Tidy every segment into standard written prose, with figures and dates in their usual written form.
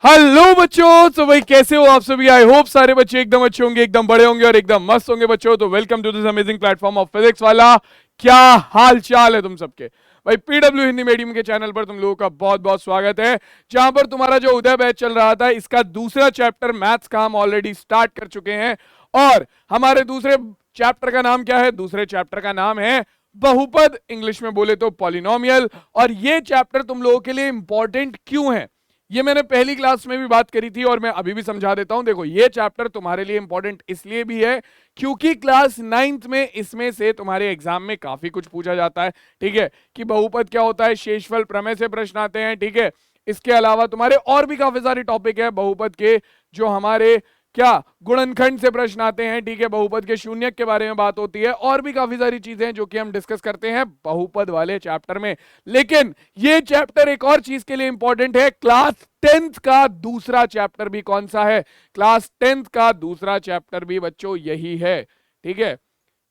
Hello बच्चों, तो भाई कैसे हो आप सभी। आई होप सारे बच्चे एकदम अच्छे होंगे, एकदम बड़े होंगे और एकदम मस्त होंगे बच्चों। तो welcome to this amazing platform of physics वाला। क्या हाल चाल है तुम सबके। भाई पीडब्ल्यू हिंदी मीडियम के चैनल पर तुम लोगों का बहुत बहुत स्वागत है, जहां पर तुम्हारा जो उदय बैच चल रहा था, इसका दूसरा चैप्टर मैथ्स का हम ऑलरेडी स्टार्ट कर चुके हैं। और हमारे दूसरे चैप्टर का नाम क्या है? दूसरे चैप्टर का नाम है बहुपद, इंग्लिश में बोले तो पॉलिनोमियल। और ये चैप्टर तुम लोगों के लिए इंपॉर्टेंट क्यों है, ये मैंने पहली क्लास में भी बात करी थी और मैं अभी भी समझा देता हूं। देखो, ये चैप्टर तुम्हारे लिए इंपॉर्टेंट इसलिए भी है क्योंकि क्लास 9th में इसमें से तुम्हारे एग्जाम में काफी कुछ पूछा जाता है। ठीक है, कि बहुपद क्या होता है, शेषफल प्रमेय से प्रश्न आते हैं। ठीक है, इसके अलावा तुम्हारे और भी काफी सारे टॉपिक है बहुपद के, जो हमारे क्या गुणनखंड से प्रश्न आते हैं। ठीक है, बहुपद के शून्यक के बारे में बात होती है, और भी काफी सारी चीजें हैं जो कि हम डिस्कस करते हैं बहुपद वाले चैप्टर में। लेकिन ये चैप्टर एक और चीज के लिए इंपॉर्टेंट है। क्लास 10th का दूसरा चैप्टर भी कौन सा है? क्लास 10th का दूसरा चैप्टर भी बच्चों यही है। ठीक है,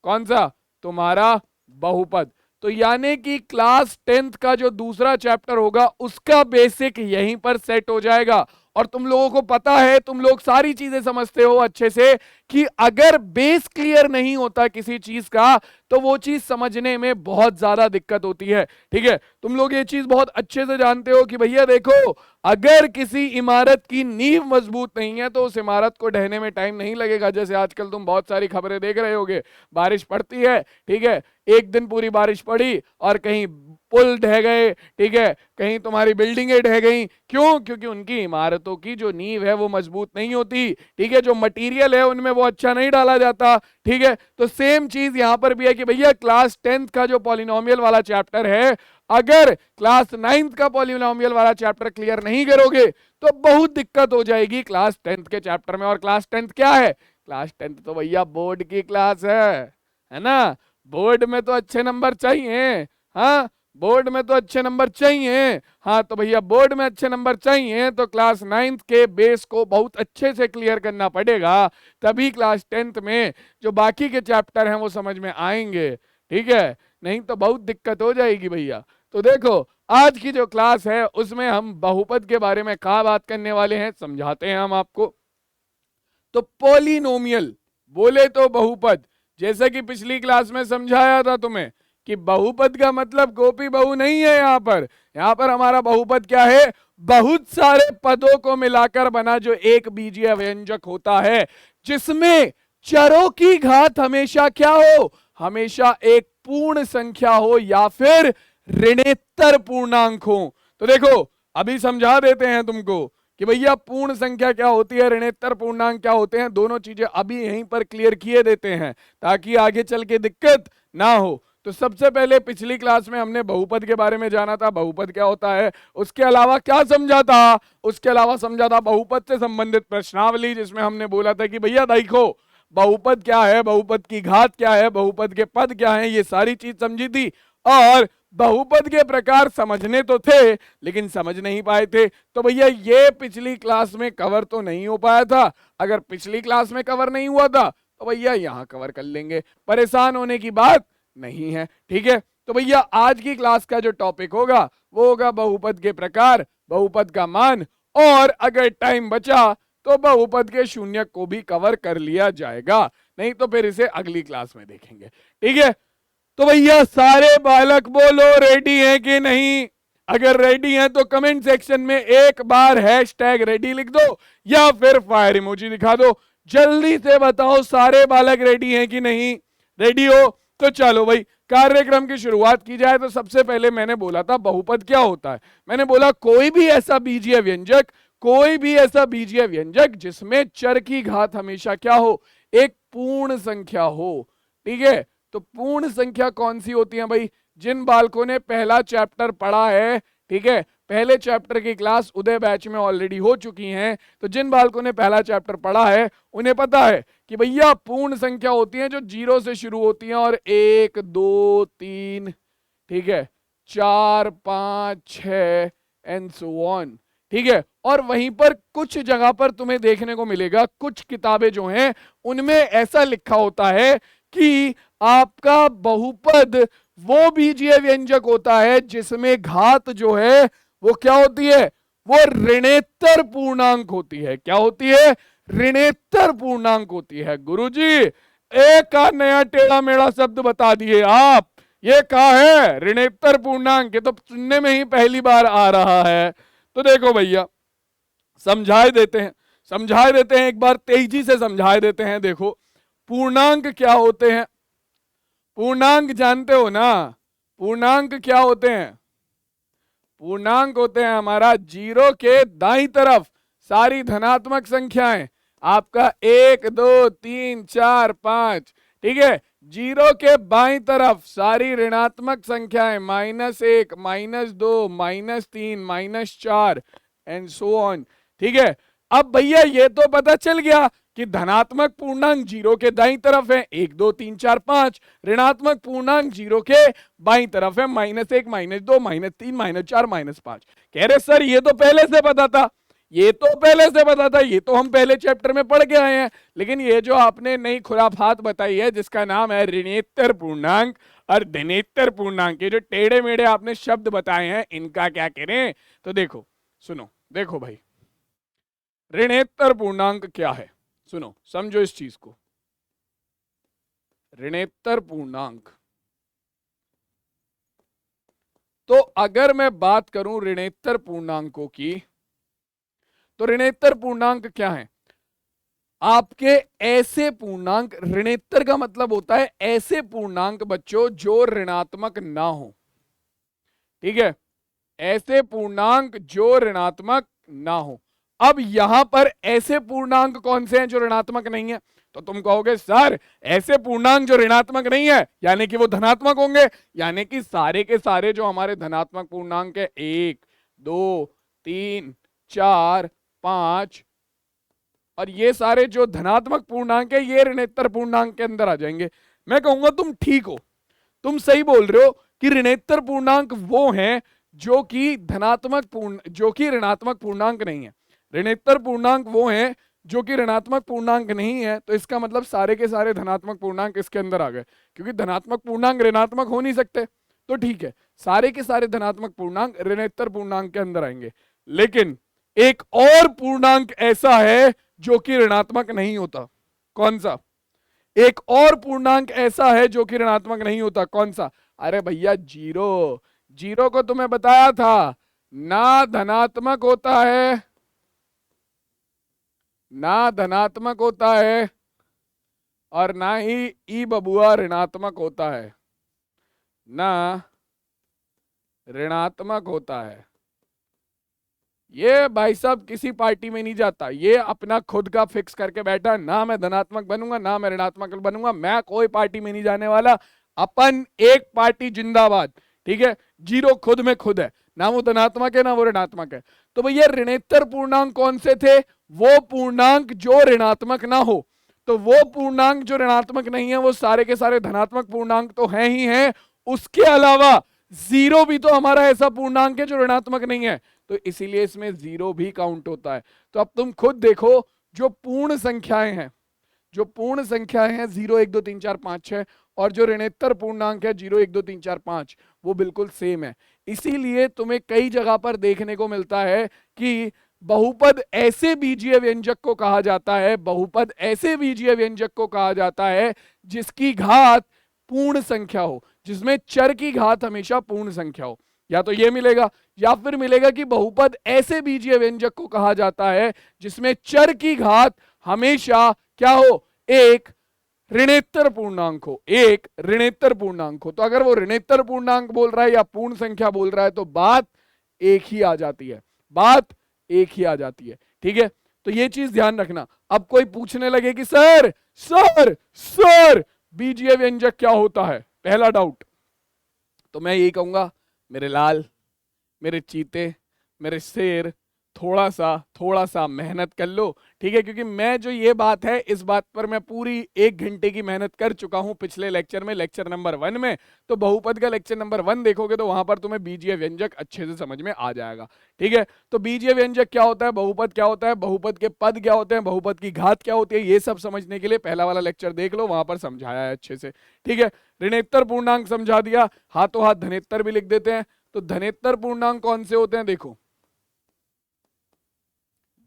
कौन सा? तुम्हारा बहुपद। तो यानी कि क्लास 10th का जो दूसरा चैप्टर होगा उसका बेसिक यहीं पर सेट हो जाएगा। और तुम लोगों को पता है, तुम लोग सारी चीजें समझते हो अच्छे से, कि अगर बेस क्लियर नहीं होता किसी चीज का तो वो चीज समझने में बहुत ज्यादा दिक्कत होती है। ठीक है, तुम लोग ये चीज बहुत अच्छे से जानते हो कि भैया देखो, अगर किसी इमारत की नींव मजबूत नहीं है तो उस इमारत को ढहने में टाइम नहीं लगेगा। जैसे आजकल तुम बहुत सारी खबरें देख रहे होगे, बारिश पड़ती है, ठीक है, एक दिन पूरी बारिश पड़ी और कहीं पुल ढह गए, ठीक है, कहीं तुम्हारी बिल्डिंगें ढह गई। क्यों? क्योंकि उनकी इमारतों की जो नींव है वो मजबूत नहीं होती। ठीक है, जो मटेरियल है उनमें वो अच्छा नहीं डाला जाता। ठीक है, तो सेम चीज यहां पर भी है कि भैया क्लास 10th का जो पॉलिनोमियल वाला चैप्टर है, अगर क्लास 9th का पॉलिनोमियल वाला चैप्टर क्लियर नहीं करोगे तो बहुत दिक्कत हो जाएगी क्लास 10th के चैप्टर में। और क्लास 10th क्या है? क्लास 10th तो भैया बोर्ड की क्लास है ना। बोर्ड में तो अच्छे नंबर चाहिए। हाँ, बोर्ड में तो अच्छे नंबर चाहिए। हाँ, तो भैया बोर्ड में अच्छे नंबर चाहिए तो क्लास 9th के बेस को बहुत अच्छे से क्लियर करना पड़ेगा, तभी क्लास 10th में जो बाकी के चैप्टर हैं वो समझ में आएंगे। ठीक है, नहीं तो बहुत दिक्कत हो जाएगी भैया। तो देखो, आज की जो क्लास है उसमें हम बहुपद के बारे में क्या बात करने वाले हैं, समझाते हैं हम आपको। तो पॉलिनोमियल बोले तो बहुपद, जैसा कि पिछली क्लास में समझाया था तुम्हें कि बहुपद का मतलब गोपी बहु नहीं है। यहां पर हमारा बहुपद क्या है? बहुत सारे पदों को मिलाकर बना जो एक बीजीय व्यंजक होता है, जिसमें चरों की घात हमेशा क्या हो? हमेशा एक पूर्ण संख्या हो या फिर ऋणेतर पूर्णांक हो। तो देखो, अभी समझा देते हैं तुमको कि भैया पूर्ण संख्या क्या होती है, ऋणेतर पूर्णांक क्या होते हैं। दोनों चीजें अभी यहीं पर क्लियर किए देते हैं ताकि आगे चल के दिक्कत ना हो। तो सबसे पहले पिछली क्लास में हमने बहुपद के बारे में जाना था, बहुपद क्या होता है। उसके अलावा क्या समझा था? उसके अलावा समझा था बहुपद से संबंधित प्रश्नावली, जिसमें हमने बोला था कि भैया देखो, बहुपद क्या है, बहुपद की घात क्या है, बहुपद के पद क्या है, ये सारी चीज समझी थी। और बहुपद के प्रकार समझने तो थे लेकिन समझ नहीं पाए थे। तो भैया ये पिछली क्लास में कवर तो नहीं हो पाया था। अगर पिछली क्लास में कवर नहीं हुआ था तो भैया यहाँ कवर कर लेंगे, परेशान होने की बात नहीं है। ठीक है, तो भैया आज की क्लास का जो टॉपिक होगा वो होगा बहुपद के प्रकार, बहुपद का मान, और अगर टाइम बचा तो बहुपद के शून्यक को भी कवर कर लिया जाएगा, नहीं तो फिर इसे अगली क्लास में देखेंगे। ठीक है, तो भैया सारे बालक बोलो रेडी हैं कि नहीं? अगर रेडी हैं तो कमेंट सेक्शन में एक बार हैशटैग रेडी लिख दो या फिर फायर इमोजी दिखा दो। जल्दी से बताओ सारे बालक रेडी हैं कि नहीं? रेडी हो तो चलो भाई कार्यक्रम की शुरुआत की जाए। तो सबसे पहले मैंने बोला था बहुपद क्या होता है। मैंने बोला कोई भी ऐसा बीजीय व्यंजक, कोई भी ऐसा बीजीय व्यंजक जिसमें चर की घात हमेशा क्या हो? एक पूर्ण संख्या हो। ठीक है, तो पूर्ण संख्या कौन सी होती है भाई? जिन बालकों ने पहला चैप्टर पढ़ा है, ठीक है, पहले चैप्टर की क्लास उदय बैच में ऑलरेडी हो चुकी हैं, तो जिन बालकों ने पहला चैप्टर पढ़ा है उन्हें पता है कि भैया पूर्ण संख्या होती है जो 0 से शुरू होती हैं और 1 2 3, ठीक है, 4 5 6 एंड सो ऑन। ठीक है, और वहीं पर कुछ जगह पर तुम्हें देखने को मिलेगा, कुछ किताबें जो हैं उनमें ऐसा लिखा होता है कि आपका बहुपद वो बीजीय व्यंजक होता है जिसमें घात जो है वो क्या होती है? वो ऋणेतर पूर्णांक होती है। क्या होती है? ऋणेतर पूर्णांक होती है। गुरुजी एक का नया टेढ़ा मेढ़ा शब्द बता दिए आप, ये क्या है? ऋणेतर पूर्णांक। ये तो सुनने में ही पहली बार आ रहा है। तो देखो भैया समझाए देते हैं एक बार, तेजी से समझाए देते हैं। देखो पूर्णांक क्या होते हैं? पूर्णांक जानते हो ना? पूर्णांक क्या होते हैं? पूर्णांक होते हैं हमारा जीरो के दाईं तरफ सारी धनात्मक संख्याएं। आपका 1 2 3 4 5, ठीक है। जीरो के बाईं तरफ सारी ऋणात्मक संख्याएं, -1 -2 -3 -4 एंड सो ऑन, ठीक है। अब भैया ये तो पता चल गया कि धनात्मक पूर्णांक जीरो के दाईं तरफ है 1 2 3 4 5, ऋणात्मक पूर्णांक जीरो के बाईं तरफ है -1 -2 -3 -4 -5। कह रहे सर ये तो पहले से पता था, ये तो पहले से पता था, ये तो हम पहले चैप्टर में पढ़ के आए हैं। लेकिन ये जो आपने नई खुराफात बताई है जिसका नाम है ऋणेतर पूर्णांक और धनेतर पूर्णांक, ये जो टेढ़े मेढ़े आपने शब्द बताए हैं इनका क्या करें? तो देखो सुनो, देखो भाई ऋणेतर पूर्णांक क्या है, सुनो समझो इस चीज को। ऋणेतर पूर्णांक, तो अगर मैं बात करूं ऋणेतर पूर्णांकों की, तो ऋणेतर पूर्णांक क्या है? आपके ऐसे पूर्णांक, ऋणेतर का मतलब होता है ऐसे पूर्णांक बच्चों जो ऋणात्मक ना हो, ठीक है। ऐसे पूर्णांक जो ऋणात्मक ना हो। अब यहां पर ऐसे पूर्णांक कौन से हैं जो ऋणात्मक नहीं है? तो तुम कहोगे सर ऐसे पूर्णांक जो ऋणात्मक नहीं है यानी कि वो धनात्मक होंगे, यानी कि सारे के सारे जो हमारे धनात्मक पूर्णांक है 1 2 3 4 5 और ये सारे जो धनात्मक पूर्णांक है ये ऋणेतर पूर्णांक के अंदर आ जाएंगे। मैं कहूंगा तुम ठीक हो, तुम सही बोल रहे हो कि ऋणेतर पूर्णांक वो हैं जो कि जो कि ऋणात्मक पूर्णांक नहीं है। ऋणेतर पूर्णांक वो हैं जो कि ऋणात्मक पूर्णांक नहीं है। तो इसका मतलब सारे के सारे धनात्मक पूर्णांक इसके अंदर आ गए, क्योंकि धनात्मक पूर्णांक ऋणात्मक हो नहीं सकते। तो ठीक है, सारे के सारे धनात्मक पूर्णांक ऋणेतर पूर्णांक के अंदर आएंगे। लेकिन एक और पूर्णांक ऐसा है जो कि ऋणात्मक नहीं होता। कौन सा? एक और पूर्णांक ऐसा है जो कि ऋणात्मक नहीं होता। कौन सा? अरे भैया जीरो। जीरो को तुम्हें बताया था ना धनात्मक होता है, ना धनात्मक होता है और ना ही ई बबुआ ऋणात्मक होता है, ना ऋणात्मक होता है। ये भाई साहब किसी पार्टी में नहीं जाता, ये अपना खुद का फिक्स करके बैठा, ना मैं धनात्मक बनूंगा ना मैं ऋणात्मक बनूंगा, मैं कोई पार्टी में नहीं जाने वाला। अपन एक पार्टी जिंदाबाद, ठीक है। जीरो खुद में खुद है, ना वो धनात्मक है ना वो ऋणात्मक है। तो भैया ऋणेतर पूर्णांक कौन से थे? वो पूर्णांक जो ऋणात्मक ना हो। तो वो पूर्णांक जो ऋणात्मक नहीं है वो सारे के सारे धनात्मक पूर्णांक तो हैं ही हैं, उसके अलावा जीरो भी तो हमारा ऐसा पूर्णांक है जो ऋणात्मक नहीं है, तो इसीलिए इसमें जीरो भी काउंट होता है। तो अब तुम खुद देखो, जो पूर्ण संख्याएं हैं, जो पूर्ण संख्याएं हैं 0 1 2 3 4 5 6 और जो ऋणेतर पूर्णांक है 0 1 2 3 4 5, वो बिल्कुल सेम है। इसीलिए तुम्हें कई जगह पर देखने को मिलता है कि बहुपद ऐसे बीजीय व्यंजक को कहा जाता है, बहुपद ऐसे बीजीय व्यंजक को कहा जाता है जिसकी घात पूर्ण संख्या हो, जिसमें चर की घात हमेशा पूर्ण संख्या हो। या तो ये मिलेगा या फिर मिलेगा कि बहुपद ऐसे बीजीय व्यंजक को कहा जाता है जिसमें चर की घात हमेशा क्या हो? एक ऋणेतर पूर्णांक हो, एक ऋणेतर पूर्णांक हो। तो अगर वो ऋणेतर पूर्णांक बोल रहा है या पूर्ण संख्या बोल रहा है तो बात एक ही आ जाती है, बात एक ही आ जाती है, ठीक है। तो ये चीज ध्यान रखना। अब कोई पूछने लगे कि सर सर सर बीजीय व्यंजक क्या होता है, पहला डाउट, तो मैं यही कहूंगा मेरे लाल, मेरे चीते, मेरे शेर, थोड़ा सा मेहनत कर लो, ठीक है। क्योंकि मैं जो ये बात है इस बात पर मैं पूरी 1 घंटे की मेहनत कर चुका हूं पिछले लेक्चर में, लेक्चर नंबर 1 में। तो बहुपद का लेक्चर नंबर 1 देखोगे तो वहां पर तुम्हें बीजीय व्यंजक अच्छे से समझ में आ जाएगा, ठीक है। तो बीजीय व्यंजक क्या होता है, बहुपद क्या होता है, बहुपद के पद क्या होते हैं, बहुपद की घात क्या होती है, ये सब समझने के लिए पहला वाला लेक्चर देख लो, वहां पर समझाया है अच्छे से, ठीक है। ऋणेतर पूर्णांक समझा दिया, हाथों हाथ धनेतर भी लिख देते हैं। तो धनेतर पूर्णांक कौन से होते हैं? देखो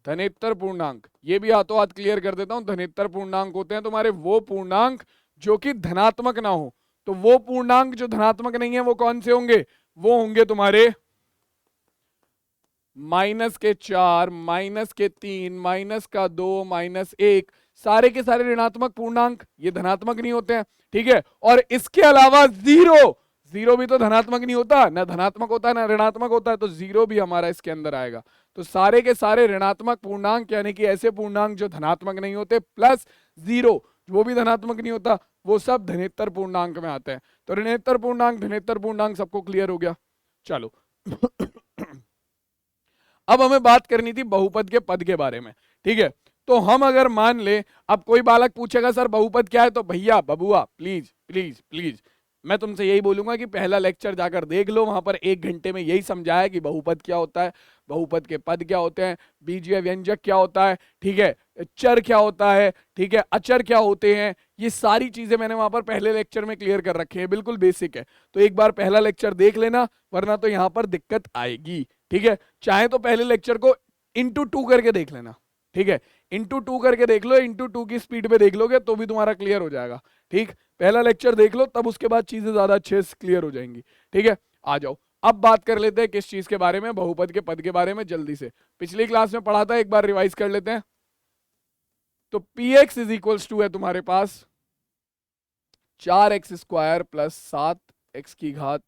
धनेतर पूर्णांक, ये भी हाथों हाथ क्लियर कर देता हूं, धनेतर पूर्णांक होते हैं तुम्हारे वो पूर्णांक जो कि धनात्मक ना हो। तो वो पूर्णांक जो धनात्मक नहीं है वो कौन से होंगे? वो होंगे तुम्हारे -4, -3, -2, -1, सारे के सारे ऋणात्मक पूर्णांक, ये धनात्मक नहीं होते हैं, ठीक है। और इसके अलावा जीरो, जीरो भी तो धनात्मक नहीं होता, ना धनात्मक होता है ना ऋणात्मक होता है, तो जीरो भी हमारा इसके अंदर आएगा। तो सारे के सारे ऋणात्मक पूर्णांक यानी कि ऐसे पूर्णांक जो धनात्मक नहीं होते, प्लस जीरो वो भी धनात्मक नहीं होता, वो सब धनेतर पूर्णांक में आते हैं। तो ऋणेतर पूर्णांक, धनेतर पूर्णांक सबको क्लियर हो गया। चलो अब हमें बात करनी थी बहुपद के पद के बारे में, ठीक है। तो हम अगर मान ले, अब कोई बालक पूछेगा सर बहुपद क्या है, तो भैया बबुआ प्लीज प्लीज प्लीज मैं तुमसे यही बोलूंगा कि पहला लेक्चर जाकर देख लो, वहां पर 1 घंटे में यही समझाया कि बहुपद क्या होता है, बहुपद के पद क्या होते हैं, बीजीय व्यंजक क्या होता है, ठीक है, चर क्या होता है, ठीक है, अचर क्या होते हैं, ये सारी चीजें मैंने वहां पर पहले लेक्चर में क्लियर कर रखे हैं, बिल्कुल बेसिक है। तो एक बार पहला लेक्चर देख लेना, वरना तो यहाँ पर दिक्कत आएगी, ठीक है। चाहे तो पहले लेक्चर को इंटू 2 करके देख लेना, ठीक है, इंटू 2 करके देख लो, इंटू 2 की स्पीड पे देख लोगे तो भी तुम्हारा क्लियर हो जाएगा, ठीक। पहला लेक्चर देख लो, तब उसके बाद चीजें ज्यादा अच्छे से क्लियर हो जाएंगी, ठीक है। आ जाओ, अब बात कर लेते हैं किस चीज के बारे में, बहुपद के पद के बारे में जल्दी से। पिछली क्लास में पढ़ा था, एक बार रिवाइज कर लेते हैं। तो px इज इक्वल्स टू है तुम्हारे पास 4x² प्लस 7x की घात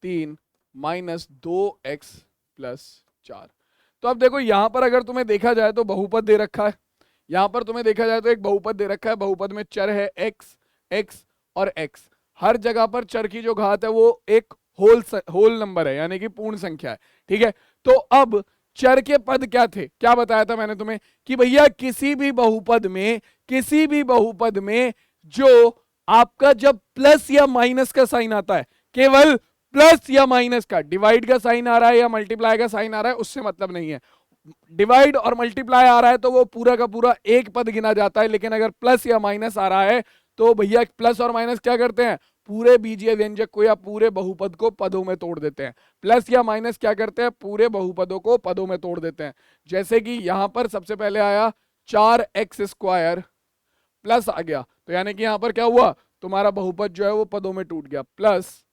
3 माइनस 2x प्लस 4। तो अब देखो यहां पर अगर तुम्हें देखा जाए तो बहुपद दे रखा है, यहां पर तुम्हें देखा जाए तो एक बहुपद दे रखा है, बहुपद में चर है x, x और x। हर जगह पर चर की जो घात है वो एक होल नंबर है, यानी कि पूर्ण संख्या है, ठीक है। तो अब चर के पद क्या थे, क्या बताया था मैंने तुम्हें कि भैया किसी भी बहुपद में जो आपका जब प्लस या माइनस का साइन आता है, केवल प्लस या माइनस का, डिवाइड का साइन आ रहा है या मल्टीप्लाई का साइन आ रहा है उससे मतलब नहीं है। डिवाइड और मल्टीप्लाई आ रहा है तो वो पूरा का पूरा एक पद गिना जाता है, लेकिन अगर प्लस या माइनस आ रहा है तो भैया प्लस और माइनस क्या करते हैं, पूरे बीजीय व्यंजक को या पूरे बहुपद को पदों में तोड़ देते हैं। प्लस या माइनस क्या करते हैं, पूरे बहुपदों को पदों में तोड़ देते हैं। जैसे कि यहां पर सबसे पहले आया 4x² प्लस आ गया, तो यानी कि यहां पर क्या हुआ, तुम्हारा बहुपद जो है वो पदों में टूट गया, प्लस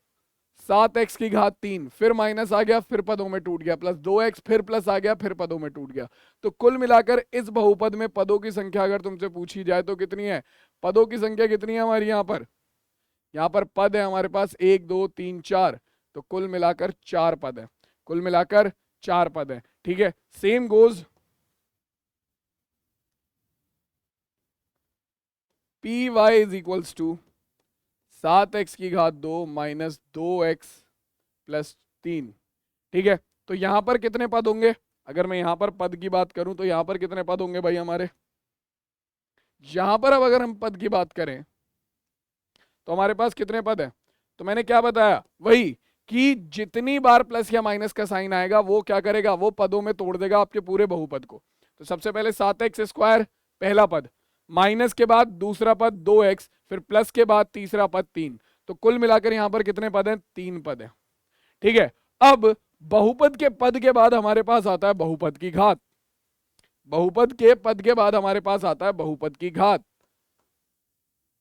7x की घात 3, फिर माइनस आ गया, फिर पदों में टूट गया, प्लस 2x, फिर प्लस आ गया, फिर पदों में टूट गया। तो कुल मिलाकर इस बहुपद में पदों की संख्या अगर तुमसे पूछी जाए तो कितनी है, पदों की संख्या कितनी है हमारी, यहाँ पर पद है हमारे पास 1 2 3 4, तो कुल मिलाकर 4 पद है, कुल मिलाकर 4 पद है, ठीक है। Same goes P Y is equals to 7x की घात 2 माइनस 2x प्लस 3, ठीक है। तो यहां पर कितने पद होंगे, अगर मैं यहां पर पद की बात करूं तो यहां पर कितने पद होंगे भाई हमारे, यहां पर अब अगर हम पद की बात करें तो हमारे पास कितने पद है, तो मैंने क्या बताया, वही कि जितनी बार प्लस या माइनस का साइन आएगा वो क्या करेगा, वो पदों में तोड़ देगा आपके पूरे बहुपद को। तो सबसे पहले 7x² पहला पद, माइनस के बाद दूसरा पद 2x, फिर प्लस के बाद तीसरा पद 3, तो कुल मिलाकर यहां पर कितने पद हैं, 3 पद हैं, ठीक है। अब बहुपद के पद के बाद हमारे पास आता है बहुपद की घात, बहुपद के पद के बाद हमारे पास आता है बहुपद की घात।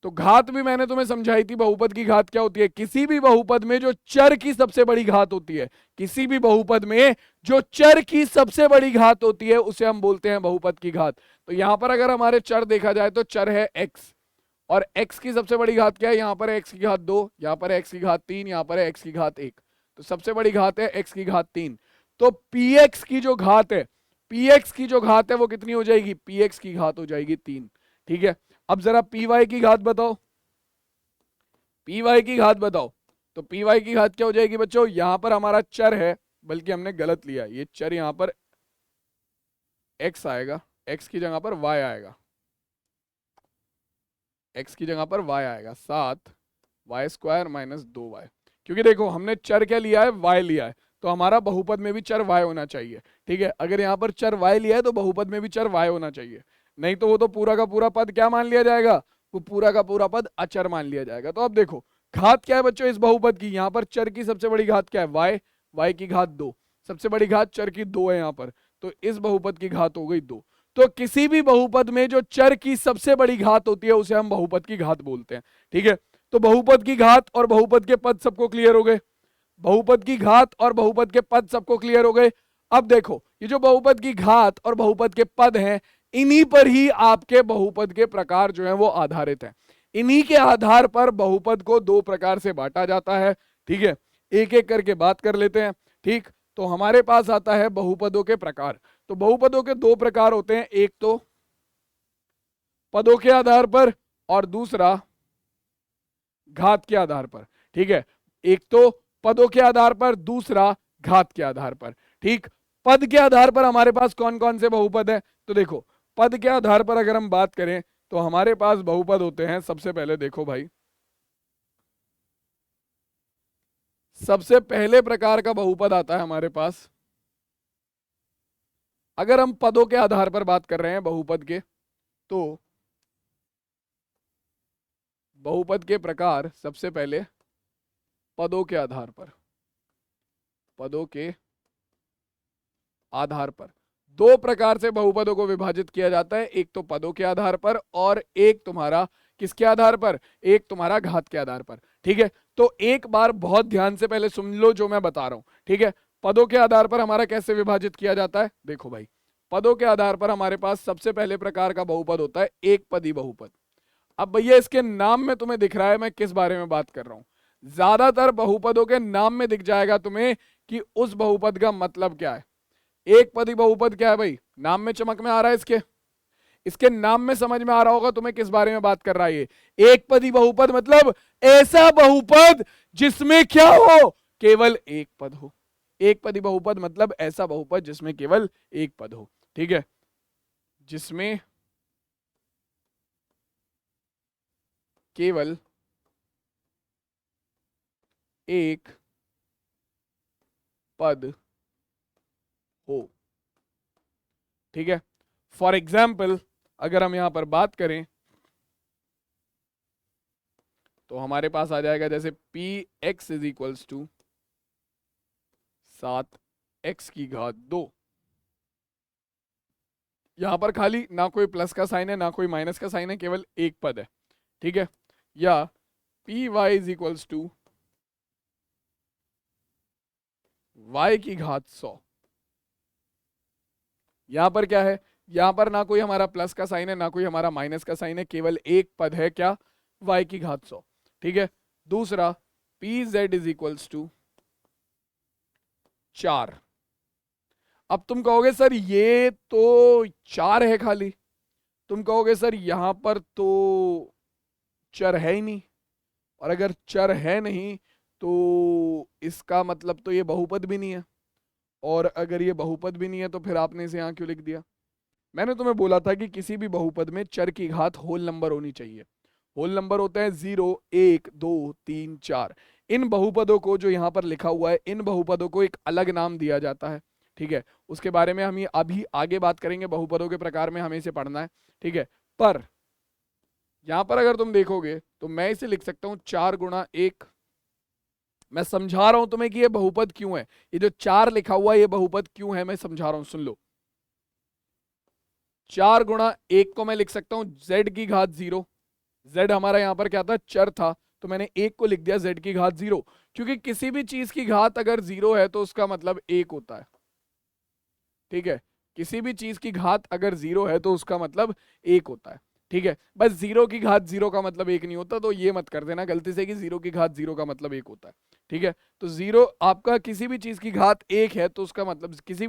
तो घात भी मैंने तुम्हें समझाई थी, बहुपद की घात क्या होती है, किसी भी बहुपद में जो चर की सबसे बड़ी घात होती है, किसी भी बहुपद में जो चर की सबसे बड़ी घात होती है उसे हम बोलते हैं बहुपद की घात। तो यहां पर अगर हमारे चर देखा जाए तो चर है x, और x की सबसे बड़ी घात क्या है, यहाँ पर x की घात 2, यहाँ पर x की घात 3, यहाँ पर x की घात 1, तो सबसे बड़ी घात है x की घात 3। तो px की जो घात है, px की जो घात है वो कितनी हो जाएगी, px की घात हो जाएगी 3, ठीक है। अब जरा py की घात बताओ, py की घात बताओ, तो py की घात क्या हो जाएगी बच्चों, यहां पर हमारा चर है, बल्कि हमने गलत लिया, ये चर यहां पर x आएगा, x की जगह पर y आएगा, x की जगह पर y आएगा, 7y² माइनस 2y, क्योंकि देखो हमने चर क्या लिया है, y लिया है, तो हमारा बहुपद में भी चर y होना चाहिए, ठीक है। अगर यहाँ पर चर y लिया है तो बहुपद में भी चर y होना चाहिए, नहीं तो वो तो पूरा का पूरा पद क्या मान लिया जाएगा, वो पूरा का पूरा पद अचर मान लिया जाएगा। तो अब देखो घात क्या है बच्चों इस बहुपद की, यहाँ पर चर की सबसे बड़ी घात क्या है, y, y की घात 2, सबसे बड़ी घात चर की 2 है यहाँ पर, तो इस बहुपद की घात हो गई 2। तो किसी भी बहुपद में जो चर की सबसे बड़ी घात होती है उसे हम बहुपद की घात बोलते हैं। ठीक है, तो बहुपद की घात और बहुपद के पद सबको क्लियर हो गए। बहुपद की घात और बहुपद के पद सबको क्लियर हो गए। अब देखो, ये जो बहुपद की घात और बहुपद के पद हैं, इन्हीं पर ही आपके बहुपद के प्रकार जो है वो आधारित है। इन्हीं के आधार पर बहुपद को दो प्रकार से बांटा जाता है। ठीक है, एक एक करके बात कर लेते हैं। ठीक, तो हमारे पास आता है बहुपदों के प्रकार। तो बहुपदों के दो प्रकार होते हैं, एक तो पदों के आधार पर और दूसरा घात के आधार पर। ठीक है, एक तो पदों के आधार पर, दूसरा घात के आधार पर। ठीक, पद के आधार पर हमारे पास कौन कौन से बहुपद है? तो देखो, पद के आधार पर अगर हम बात करें तो हमारे पास बहुपद होते हैं, सबसे पहले देखो भाई, सबसे पहले प्रकार का बहुपद आता है हमारे पास, अगर हम पदों के आधार पर बात कर रहे हैं बहुपद के, तो बहुपद के प्रकार सबसे पहले पदों के आधार पर, पदों के आधार पर दो प्रकार से बहुपदों को विभाजित किया जाता है, एक तो पदों के आधार पर और एक तुम्हारा किसके आधार पर? एक तुम्हारा घात के आधार पर। ठीक है, तो एक बार बहुत ध्यान से पहले सुन लो जो मैं बता रहा हूं। ठीक है, पदों के आधार पर हमारा कैसे विभाजित किया जाता है? देखो भाई, पदों के आधार पर हमारे पास सबसे पहले प्रकार का बहुपद होता है एक पदी बहुपद। अब भैया इसके नाम में तुम्हें दिख रहा है मैं किस बारे में बात कर रहा हूं। ज्यादातर बहुपदों के नाम में दिख जाएगा तुम्हें कि उस बहुपद का मतलब क्या है। एक पदी बहुपद क्या है भाई? नाम में चमक में आ रहा है, इसके नाम में समझ में आ रहा होगा तुम्हें किस बारे में बात कर रहा है। ये एक पदी बहुपद मतलब ऐसा बहुपद जिसमें क्या हो? केवल एक पद हो। एक पदी बहुपद मतलब ऐसा बहुपद जिसमें केवल एक पद हो। ठीक है, जिसमें केवल एक पद हो। ठीक है, फॉर एग्जाम्पल अगर हम यहां पर बात करें तो हमारे पास आ जाएगा जैसे P X is equals to 7x की घात 2। यहां पर खाली ना कोई प्लस का साइन है ना कोई माइनस का साइन है, केवल एक पद है। ठीक है, या P Y is equals to y की घात 100। यहां पर क्या है? यहां पर ना कोई हमारा प्लस का साइन है ना कोई हमारा माइनस का साइन है, केवल एक पद है, क्या? y की घात 100। ठीक है, दूसरा P Z is equals to 4। अब तुम कहोगे सर ये तो 4 है खाली, तुम कहोगे सर यहां पर तो चर है ही नहीं, और अगर चर है नहीं तो इसका मतलब तो ये बहुपद भी नहीं है, और अगर ये बहुपद भी नहीं है तो फिर आपने इसे यहां क्यों लिख दिया? मैंने तुम्हें बोला था कि किसी भी बहुपद में चर की घात होल नंबर होनी चाहिए। होल नंबर होते हैं 0, 1, 2, 3, 4। इन बहुपदों को जो यहाँ पर लिखा हुआ है, इन बहुपदों को एक अलग नाम दिया जाता है। ठीक है, उसके बारे में हम ये अभी आगे बात करेंगे, बहुपदों के प्रकार में हमें इसे पढ़ना है। ठीक है, पर यहां पर अगर तुम देखोगे तो मैं इसे लिख सकता हूं 4 गुणा 1। मैं समझा रहा हूं तुम्हें कि ये बहुपद क्यों है, ये जो 4 लिखा हुआ है ये बहुपद क्यों है, मैं समझा रहा हूं, सुन लो। 4 गुणा 1 को मैं लिख सकता हूं z की घात 0। z हमारा यहां पर क्या था? चर था, तो मैंने 1 को लिख दिया z की घात 0, क्योंकि किसी भी चीज की घात अगर 0 है तो उसका मतलब 1 होता है। ठीक है, किसी भी चीज की घात अगर 0 है तो उसका मतलब 1 होता है। ठीक है, बस 0 की घात 0 का मतलब 1 नहीं होता, तो ये मत कर देना गलती से कि 0 की घात 0 का मतलब 1 होता है। ठीक है, तो 0 आपका किसी भी चीज की घात 1 है तो उसका मतलब किसी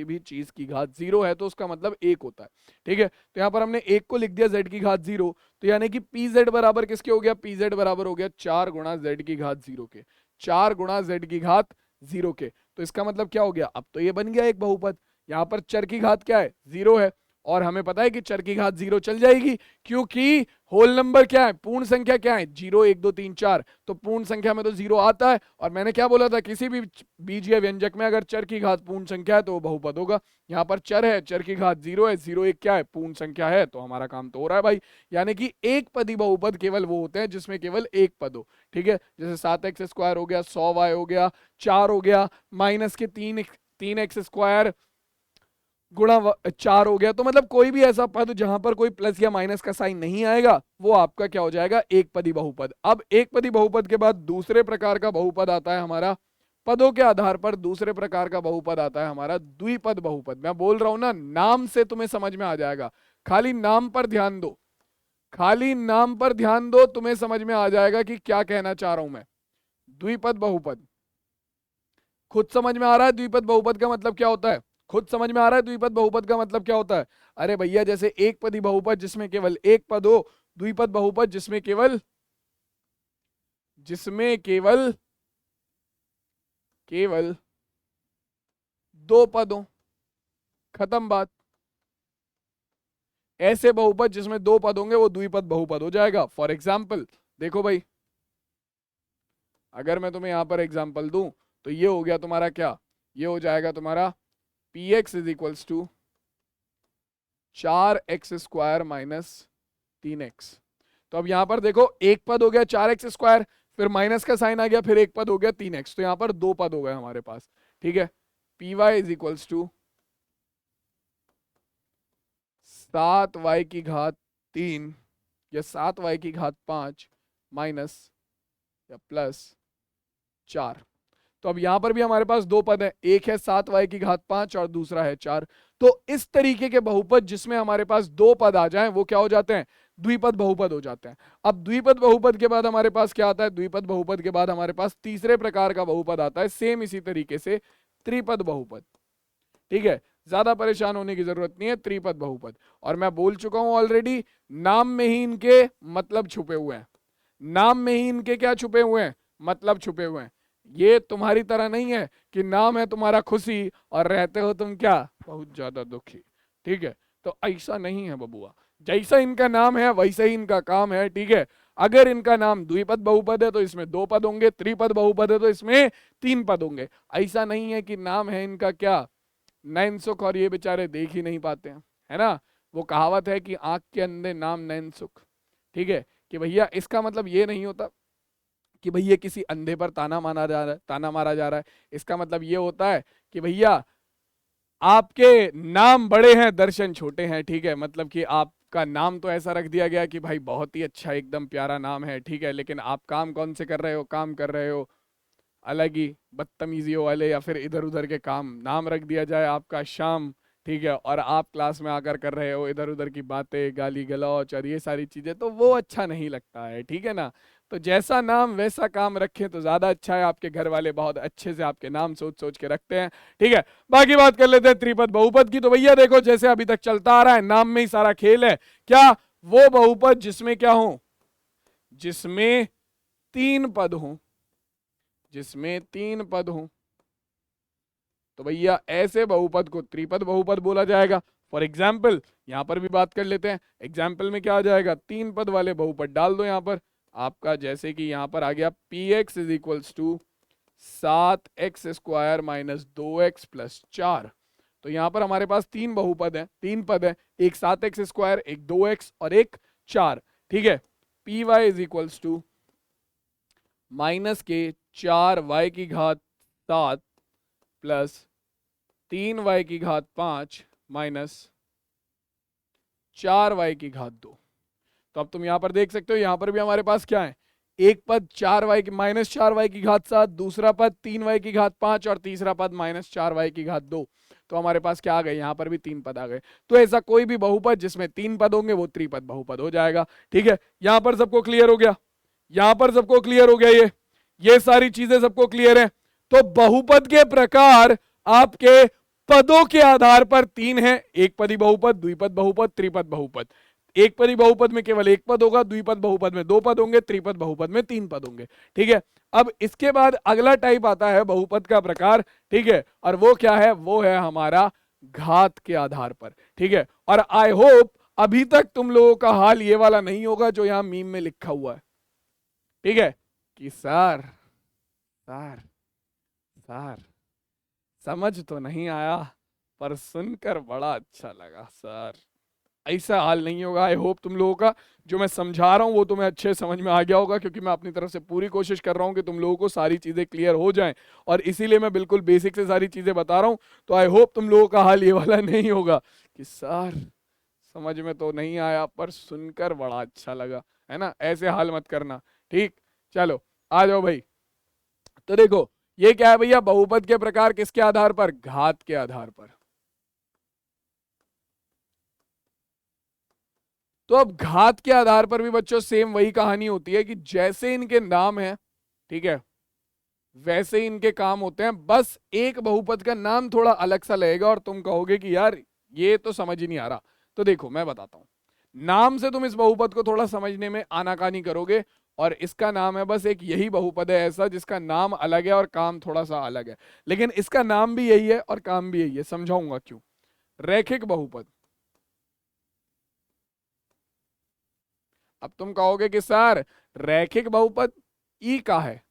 भी चीज की घात 0 है तो उसका मतलब 1 होता है। ठीक है, तो यहाँ पर हमने 1 को लिख दिया z की घात 0, तो यानी कि पी जेड बराबर किसके हो गया? पी जेड बराबर हो गया 4 गुणा z की घात 0 के। 4 गुणा z की घात 0 के, तो इसका मतलब क्या हो गया? अब तो ये बन गया एक बहुपद। यहाँ पर चर की घात क्या है? 0 है, और हमें पता है कि चर की घात 0 चल जाएगी, क्योंकि होल नंबर क्या है? पूर्ण संख्या क्या है? 0, 1, 2, 3, 4, तो पूर्ण संख्या में तो 0 आता है। और मैंने क्या बोला था? किसी भी बीजीय व्यंजक में अगर चर की घात पूर्ण संख्या है तो वो बहुपद होगा। यहाँ पर चर है, चर की घात 0 है, 0 1 क्या है? पूर्ण संख्या है, तो हमारा काम तो हो रहा है भाई। यानी कि एक पदी बहुपद केवल वो होते हैं जिसमें केवल एक पद हो। ठीक है, जैसे 7x स्क्वायर हो गया, 100y हो गया, 4 हो गया, माइनस के 3x स्क्वायर, गुणा 4 हो गया। तो मतलब कोई भी ऐसा पद जहां पर कोई प्लस या माइनस का साइन नहीं आएगा वो आपका क्या हो जाएगा, एक पदी बहुपद। अब एक पदी बहुपद के बाद दूसरे प्रकार का बहुपद आता है हमारा, पदों के आधार पर दूसरे प्रकार का बहुपद आता है हमारा द्विपद बहुपद। मैं बोल रहा हूं ना, नाम से तुम्हें समझ में आ जाएगा, खाली नाम पर ध्यान दो, खाली नाम पर ध्यान दो, तुम्हें समझ में आ जाएगा कि क्या कहना चाह रहा हूं मैं। द्विपद बहुपद खुद समझ में आ रहा है द्विपद बहुपद का मतलब क्या होता है, खुद समझ में आ रहा है द्विपद बहुपद का मतलब क्या होता है। अरे भैया जैसे एक पदी बहुपद जिसमें केवल एक पद हो, द्विपद बहुपद जिसमें केवल केवल केवल दो पद हो, खत्म बात। ऐसे बहुपद जिसमें दो पद होंगे वो द्विपद बहुपद हो जाएगा। फॉर एग्जाम्पल देखो भाई, अगर मैं तुम्हें यहां पर एग्जाम्पल दूं तो ये हो गया तुम्हारा क्या, ये हो जाएगा तुम्हारा P X is equals to 4x² minus 3x। तो अब यहां पर देखो एक पद हो गया 4x², फिर माइनस का साइन आ गया, फिर एक पद हो गया 3x, तो यहां पर दो पद हो गए हमारे पास। ठीक है, P Y is equals to 7y3 या 7y5 माइनस या प्लस 4। तो अब यहां पर भी हमारे पास दो पद है, एक है 7y5 और दूसरा है 4। तो इस तरीके के बहुपद जिसमें हमारे पास दो पद आ जाएं वो क्या हो जाते हैं, द्विपद बहुपद हो जाते हैं। अब द्विपद बहुपद के बाद हमारे पास क्या आता है, द्विपद बहुपद के बाद हमारे पास तीसरे प्रकार का बहुपद आता है, सेम इसी तरीके से त्रिपद बहुपद। ठीक है, ज्यादा परेशान होने की जरूरत नहीं है, त्रिपद बहुपद। और मैं बोल चुका हूं ऑलरेडी, नाम में ही इनके मतलब छुपे हुए हैं, नाम में ही इनके क्या छुपे हुए हैं, मतलब छुपे हुए हैं। ये तुम्हारी तरह नहीं है कि नाम है तुम्हारा खुशी और रहते हो तुम क्या, बहुत ज्यादा दुखी। ठीक है, तो ऐसा नहीं है बबुआ, जैसा इनका नाम है वैसा ही इनका काम है। ठीक है, अगर इनका नाम द्विपद बहुपद है तो इसमें दो पद होंगे, त्रिपद बहुपद है तो इसमें तीन पद होंगे। ऐसा नहीं है कि नाम है इनका क्या, नैन सुख, और ये बेचारे देख ही नहीं पाते हैं, है ना। वो कहावत है कि आंख के अंधे नाम नैन सुख। ठीक है, कि भैया इसका मतलब ये नहीं होता कि भैया किसी अंधे पर ताना मारा जा रहा है, ताना मारा जा रहा है। इसका मतलब ये होता है कि भैया आपके नाम बड़े हैं दर्शन छोटे हैं। ठीक है, मतलब कि आपका नाम तो ऐसा रख दिया गया कि भाई बहुत ही अच्छा एकदम प्यारा नाम है, ठीक है, लेकिन आप काम कौन से कर रहे हो, काम कर रहे हो अलग ही बदतमीजियों वाले या फिर इधर उधर के काम। नाम रख दिया जाए आपका शाम, ठीक है, और आप क्लास में आकर कर रहे हो इधर उधर की बातें, गाली गलौच और ये सारी चीजें, तो वो अच्छा नहीं लगता है। ठीक है ना, तो जैसा नाम वैसा काम रखें तो ज्यादा अच्छा है। आपके घर वाले बहुत अच्छे से आपके नाम सोच सोच के रखते हैं। ठीक है, बाकी बात कर लेते हैं त्रिपद बहुपद की। तो भैया देखो, जैसे अभी तक चलता आ रहा है, नाम में ही सारा खेल है। क्या, वो बहुपद जिसमें क्या हो, जिसमें तीन पद हो, जिसमें तीन पद हो, तो भैया ऐसे बहुपद को त्रिपद बहुपद बोला जाएगा। फॉर एग्जाम्पल यहां पर भी बात कर लेते हैं, एग्जाम्पल में क्या आ जाएगा, तीन पद वाले बहुपद डाल दो यहां पर आपका, जैसे कि यहां पर आ गया P X is equals to 7x² minus 2x plus 4। तो यहां पर हमारे पास तीन बहुपद है, तीन पद है, एक 7x², एक 2x और एक 4। ठीक है, P Y is equals to minus के 4y7 plus 3y5 minus 4y2। तो अब तुम यहां पर देख सकते हो, यहां पर भी हमारे पास क्या है, एक पद 4y माइनस 4y7, दूसरा पद 3y5 और तीसरा पद माइनस 4y2। तो हमारे पास क्या आ गए, यहां पर भी तीन पद आ गए। तो ऐसा कोई भी बहुपद जिसमें तीन पद होंगे वो त्रिपद बहुपद हो जाएगा। ठीक है, यहां पर सबको क्लियर हो गया, यहां पर सबको क्लियर हो गया, ये सारी चीजें सबको क्लियर है। तो बहुपद के प्रकार आपके पदों के आधार पर तीन है, एक पदी बहुपद, द्विपद बहुपद, त्रिपद बहुपद। एक पदी बहुपद में केवल एक पद होगा, द्विपद बहुपद में दो पद होंगे, त्रिपद बहुपद में तीन पद होंगे। ठीक है, अब इसके बाद अगला टाइप आता है बहुपद का प्रकार। ठीक है, और वो क्या है, वो है हमारा घात के आधार पर। ठीक है, और आई होप अभी तक तुम लोगों का हाल ये वाला नहीं होगा जो यहां मीम में लिखा हुआ है। ठीक है, कि सर सर सर समझ तो नहीं आया पर सुनकर बड़ा अच्छा लगा सर। ऐसा हाल नहीं होगा। आई होप तुम लोगों का जो मैं समझा रहा हूँ वो तुम्हें अच्छे समझ में आ गया होगा, क्योंकि मैं अपनी तरफ से पूरी कोशिश कर रहा हूँ कि तुम लोगों को सारी चीजें क्लियर हो जाएं, और इसीलिए मैं बिल्कुल बेसिक से सारी चीजें बता रहा हूँ। तो आई होप तुम लोगों का हाल ये वाला नहीं होगा कि सर समझ में तो नहीं आया पर सुनकर बड़ा अच्छा लगा, है ना, ऐसे हाल मत करना। ठीक, चलो आ जाओ भाई। तो देखो ये क्या है भैया, बहुपद के प्रकार किसके आधार पर, घात के आधार पर। तो अब घात के आधार पर भी बच्चों सेम वही कहानी होती है कि जैसे इनके नाम है, ठीक है, वैसे ही इनके काम होते हैं। बस एक बहुपद का नाम थोड़ा अलग सा लगेगा और तुम कहोगे कि यार ये तो समझ ही नहीं आ रहा। तो देखो मैं बताता हूं, नाम से तुम इस बहुपद को थोड़ा समझने में आनाकानी करोगे, और इसका नाम है बस एक यही बहुपद है ऐसा जिसका नाम अलग है और काम थोड़ा सा अलग है, लेकिन इसका नाम भी यही है और काम भी यही है। समझाऊंगा क्यों। रैखिक बहुपद। अब तुम कहोगे कि सर रैखिक बहुपद ई का है,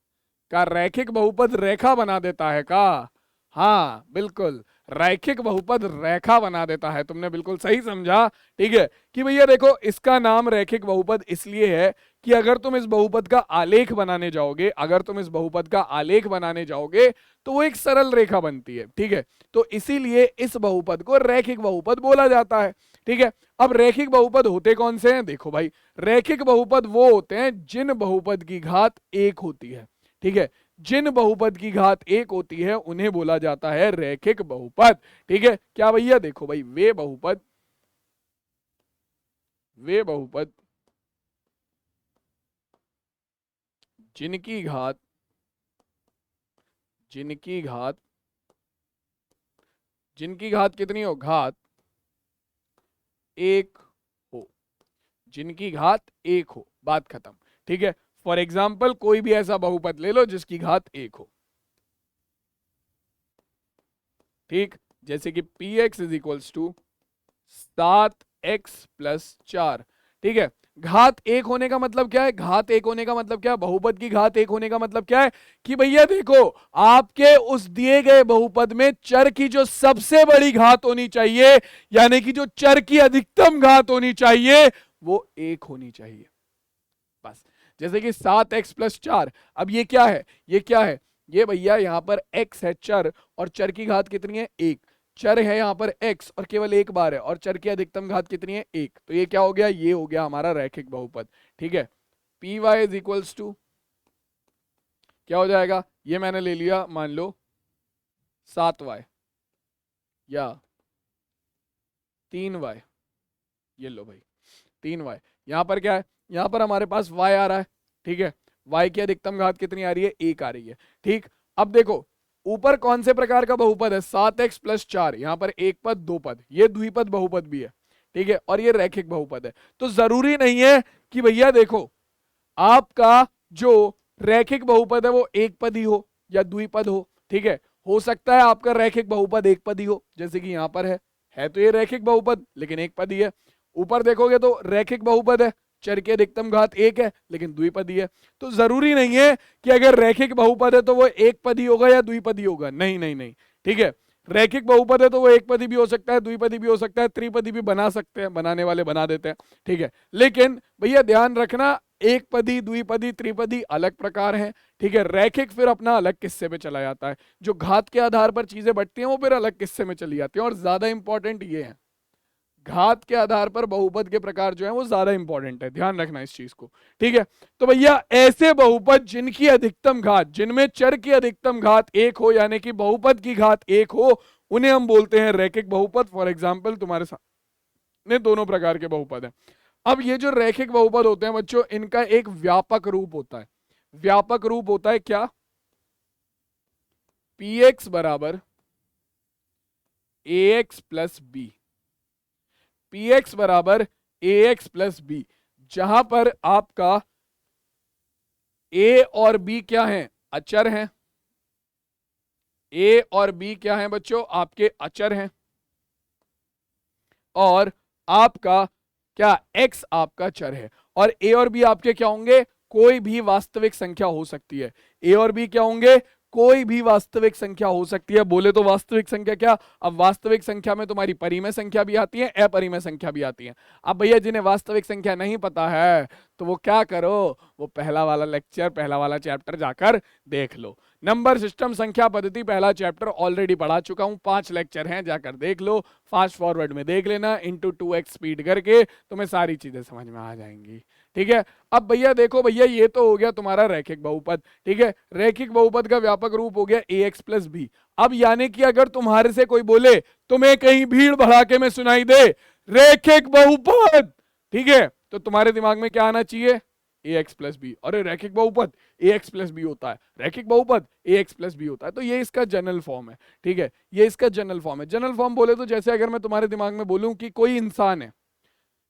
का रैखिक बहुपद रेखा बना देता है का। हाँ बिल्कुल, रैखिक बहुपद रेखा बना देता है, तुमने बिल्कुल सही समझा। ठीक है कि भैया देखो इसका नाम रैखिक बहुपद इसलिए है कि अगर तुम इस बहुपद का आलेख बनाने जाओगे, अगर तुम इस बहुपद का आलेख बनाने जाओगे तो वो एक सरल रेखा बनती है। ठीक है, तो इसीलिए इस बहुपद को रैखिक बहुपद बोला जाता है। ठीक है, अब रैखिक बहुपद होते कौन से हैं, देखो भाई, रैखिक बहुपद वो होते हैं जिन बहुपद की घात एक होती है। ठीक है, जिन बहुपद की घात एक होती है उन्हें बोला जाता है रैखिक बहुपद। ठीक है, क्या भैया, देखो भाई, वे बहुपद जिनकी घात कितनी हो, घात एक हो, जिनकी घात एक हो, बात खत्म। ठीक है, फॉर एग्जाम्पल कोई भी ऐसा बहुपद ले लो जिसकी घात एक हो। ठीक, जैसे कि P X is equals to 7x+4। ठीक है, घात एक होने का मतलब क्या है, घात एक होने का मतलब क्या है, बहुपद की घात एक होने का मतलब क्या है कि भैया देखो आपके उस दिए गए बहुपद में चर की जो सबसे बड़ी घात होनी चाहिए, यानी कि जो चर की अधिकतम घात होनी चाहिए वो एक होनी चाहिए, बस। जैसे कि 7x+4, अब ये क्या है, ये भैया यहाँ पर x है चर, और चर की घात कितनी है, एक। चर है यहाँ पर x और केवल एक बार है, और चर की अधिकतम घात कितनी है, एक। तो ये क्या हो गया, ये हो गया हमारा रैखिक बहुपद। ठीक है, P Y is equals to क्या हो जाएगा, ये मैंने ले लिया मान लो 7y या 3y, ये लो भाई 3y। यहाँ पर क्या है, यहाँ पर हमारे पास y आ रहा है। ठीक है, y की अधिकतम घात कितनी आ रही है, एक आ रही है। ठीक, अब देखो ऊपर कौन से प्रकार का बहुपद है, 7x+4, यहाँ पर एक पद दो पद, ये द्विपद बहुपद भी है। ठीक है, और ये रैखिक बहुपद है। तो जरूरी नहीं है कि भैया देखो आपका जो रैखिक बहुपद है वो एक पद ही हो या द्विपद हो। ठीक है, हो सकता है आपका रैखिक बहुपद एक पद ही हो, जैसे कि यहाँ पर है तो ये रैखिक बहुपद लेकिन एक पद ही है। ऊपर देखोगे तो रैखिक बहुपद है, चर की अधिकतम घात एक है लेकिन द्विपदी है। तो जरूरी नहीं है कि अगर रैखिक बहुपद है तो वो एक पदी होगा या द्विपदी होगा, नहीं नहीं नहीं। ठीक है, रैखिक बहुपद है तो वो एक पदी भी हो सकता है, द्विपदी भी हो सकता है, त्रिपदी भी बना सकते हैं, बनाने वाले बना देते हैं। ठीक है, लेकिन भैया ध्यान रखना एक पदी द्विपदी त्रिपदी अलग प्रकार हैं। ठीक है, रैखिक फिर अपना अलग किस्से पे चला जाता है, जो घात के आधार पर चीजें बढ़ती हैं वो फिर अलग किस्से में चली जाती हैं, और ज्यादा इंपॉर्टेंट ये है, घात के आधार पर बहुपद के प्रकार जो है वो ज्यादा इंपॉर्टेंट है, ध्यान रखना इस चीज को। ठीक है, तो भैया ऐसे बहुपद जिनकी अधिकतम घात, जिनमें चर की अधिकतम घात एक हो, यानी कि बहुपद की घात एक हो, उन्हें हम बोलते हैं रैखिक बहुपद। फॉर एग्जाम्पल तुम्हारे सामने दोनों प्रकार के बहुपद हैं। अब ये जो रैखिक बहुपद होते हैं बच्चों, इनका एक व्यापक रूप होता है। व्यापक रूप होता है क्या, px बराबर ax+b, px बराबर ax+b, जहां पर आपका a और b क्या है, अचर हैं। a और b क्या है बच्चों, आपके अचर हैं, और आपका क्या, x आपका चर है। और a और b आपके क्या होंगे, कोई भी वास्तविक संख्या हो सकती है। a और b क्या होंगे, कोई भी वास्तविक संख्या हो सकती है। बोले तो वास्तविक संख्या क्या, अब वास्तविक संख्या में तुम्हारी परिमेय संख्या भी आती है, अपरिमेय संख्या भी आती है। अब भैया जिन्हें वास्तविक संख्या नहीं पता है तो वो क्या करो, वो पहला वाला लेक्चर, पहला वाला चैप्टर जाकर देख लो। नंबर सिस्टम संख्या पद्धति पहला चैप्टर ऑलरेडी पढ़ा चुका हूं, 5 लेक्चर हैं, जाकर देख लो। फास्ट फॉरवर्ड में देख लेना, इंटू 2x स्पीड करके तुम्हें सारी चीजें समझ में आ जाएंगी। ठीक है, अब भैया देखो भैया, ये तो हो गया तुम्हारा रैखिक बहुपद। ठीक है, रैखिक बहुपद का व्यापक रूप हो गया ax प्लस बी। अब यानी कि अगर तुम्हारे से कोई बोले, तुम्हें कहीं भीड़ भड़ाके में सुनाई दे रैखिक बहुपद, ठीक है, तो तुम्हारे दिमाग में क्या आना चाहिए, ax प्लस बी। अरे रैखिक बहुपद ax प्लस बी होता है, रैखिक बहुपद ax प्लस बी होता है। तो ये इसका जनरल फॉर्म है। ठीक है, ये इसका जनरल फॉर्म है। जनरल फॉर्म बोले तो जैसे अगर मैं तुम्हारे दिमाग में बोलूं कि कोई इंसान है,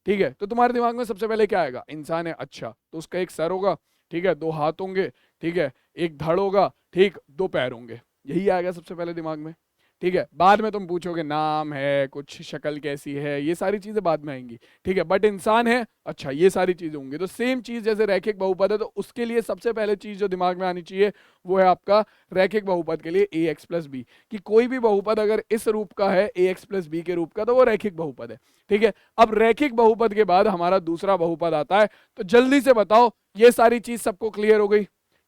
ठीक है, तो तुम्हारे दिमाग में सबसे पहले क्या आएगा, इंसान है, अच्छा, तो उसका एक सर होगा, ठीक है, 2 हाथ होंगे, ठीक है, एक धड़ होगा, ठीक, 2 पैर होंगे, यही आएगा सबसे पहले दिमाग में। ठीक है, बाद में तुम पूछोगे नाम है, कुछ शक्ल कैसी है, ये सारी चीजें बाद में आएंगी। ठीक है, बट इंसान है, अच्छा, ये सारी चीजें होंगी। तो सेम चीज जैसे रैखिक बहुपद है, तो उसके लिए सबसे पहले चीज जो दिमाग में आनी चाहिए वो है आपका रैखिक बहुपद के लिए ax प्लस बी, कि कोई भी बहुपद अगर इस रूप का है ax प्लस बी के रूप का, तो वो रैखिक बहुपद है। ठीक है, अब रैखिक बहुपद के बाद हमारा दूसरा बहुपद आता है। तो जल्दी से बताओ, ये सारी चीज सबको क्लियर हो गई?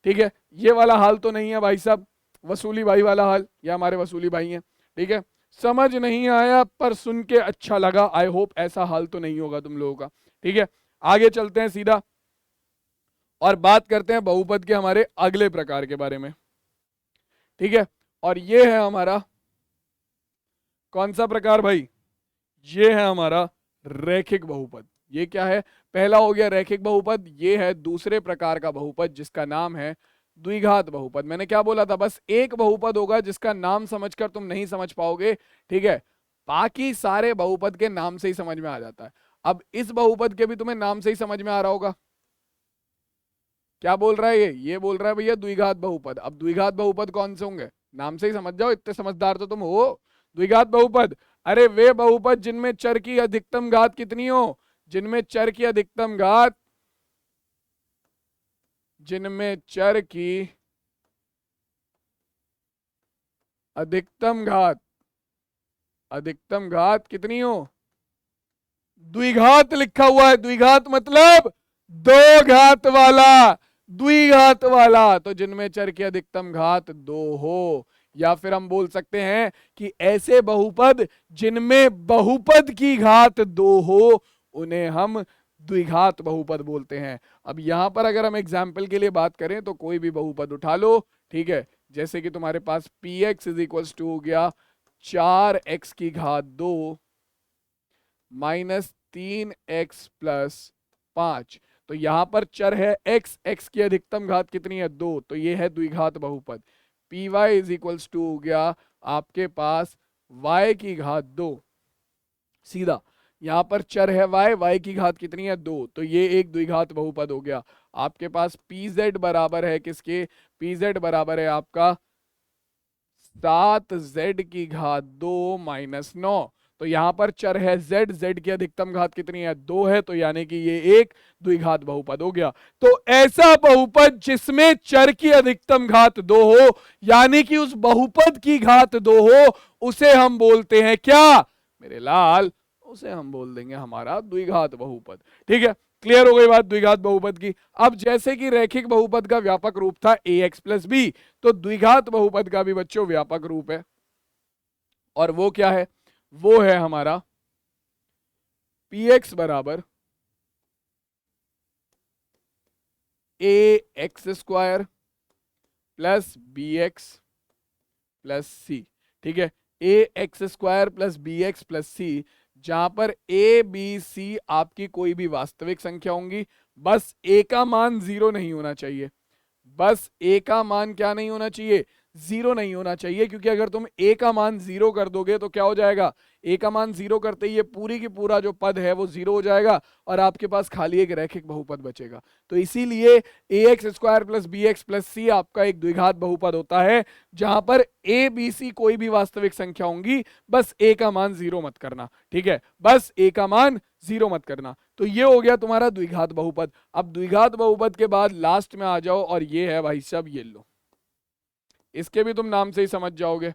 ठीक है, ये वाला हाल तो नहीं है भाई साहब, वसूली भाई वाला हाल, या हमारे वसूली भाई हैं। ठीक है, समझ नहीं आया पर सुन के अच्छा लगा, आई होप ऐसा हाल तो नहीं होगा तुम लोगों का। ठीक है, आगे चलते हैं सीधा और बात करते हैं बहुपद के हमारे अगले प्रकार के बारे में। ठीक है, और ये है हमारा कौन सा प्रकार भाई, ये है हमारा रैखिक बहुपद। ये क्या है, पहला हो गया रैखिक बहुपद, ये है दूसरे प्रकार का बहुपद जिसका नाम है द्विघात बहुपद। मैंने क्या बोला था, बस एक बहुपद होगा जिसका नाम समझकर तुम नहीं समझ पाओगे। ठीक है, बाकी सारे बहुपद के नाम से ही समझ में आ जाता है। अब इस बहुपद के भी तुम्हें नाम से ही समझ में आ रहा होगा। क्या बोल रहा है ये बोल रहा है भैया द्विघात बहुपद। अब द्विघात बहुपद कौन से होंगे, नाम से ही समझ जाओ, इतने समझदार तो तुम हो। द्विघात बहुपद, अरे वे बहुपद जिनमें चर की अधिकतम घात कितनी हो, जिनमें चर की अधिकतम घात, जिनमें चर की अधिकतम घात कितनी हो, द्विघात लिखा हुआ है। द्विघात मतलब 2 घात वाला, द्विघात वाला, तो जिनमें चर की अधिकतम घात 2 हो, या फिर हम बोल सकते हैं कि ऐसे बहुपद जिनमें बहुपद की घात 2 हो, उन्हें हम द्विघात बहुपद बोलते हैं। अब यहां पर अगर हम एग्जाम्पल के लिए बात करें तो कोई भी बहुपद उठा लो, ठीक है, जैसे कि तुम्हारे पास px इज इक्वल टू हो गया 4x की घात 2 माइनस 3x प्लस 5, तो यहां पर चर है x, x की अधिकतम घात कितनी है 2, तो ये है द्विघात बहुपद। py इज इक्वल टू हो गया आपके पास y की घात 2, सीधा यहां पर चर है y, y की घात कितनी है 2, तो ये एक द्विघात बहुपद हो गया। आपके पास pz बराबर है किसके, pz बराबर है आपका 7z की घात 2 माइनस 9, तो यहां पर चर है z, z की अधिकतम घात कितनी है 2 है, तो यानी कि ये एक द्विघात बहुपद हो गया। तो ऐसा बहुपद जिसमें चर की अधिकतम घात 2 हो, यानी कि उस बहुपद की घात 2 हो, उसे हम बोलते हैं क्या मेरे लाल, उसे हम बोल देंगे हमारा द्विघात बहुपद। ठीक है, क्लियर हो गई बात द्विघात बहुपद की। अब जैसे कि रैखिक बहुपद का व्यापक रूप था ax प्लस बी, तो द्विघात बहुपद का भी बच्चों व्यापक रूप है, और वो क्या है, वो है हमारा px बराबर ax square plus bx plus C. ठीक है, ax square plus bx plus C, जहां पर a b c आपकी कोई भी वास्तविक संख्या होंगी, बस a का मान 0 नहीं होना चाहिए, बस a का मान क्या नहीं होना चाहिए, 0 नहीं होना चाहिए, क्योंकि अगर तुम a का मान 0 कर दोगे तो क्या हो जाएगा, a का मान 0 करते ही ये पूरी की पूरा जो पद है वो 0 हो जाएगा और आपके पास खाली एक रैखिक बहुपद बचेगा। तो इसीलिए ax square plus bx plus C आपका एक द्विघात बहुपद होता है, जहां पर a b c कोई भी वास्तविक संख्या होंगी, बस a का मान 0 मत करना। ठीक है, बस a का मान 0 मत करना। तो ये हो गया तुम्हारा द्विघात बहुपद। अब द्विघात बहुपद के बाद लास्ट में आ जाओ, और ये है भाई साहब, ये लो इसके भी तुम नाम से ही समझ जाओगे,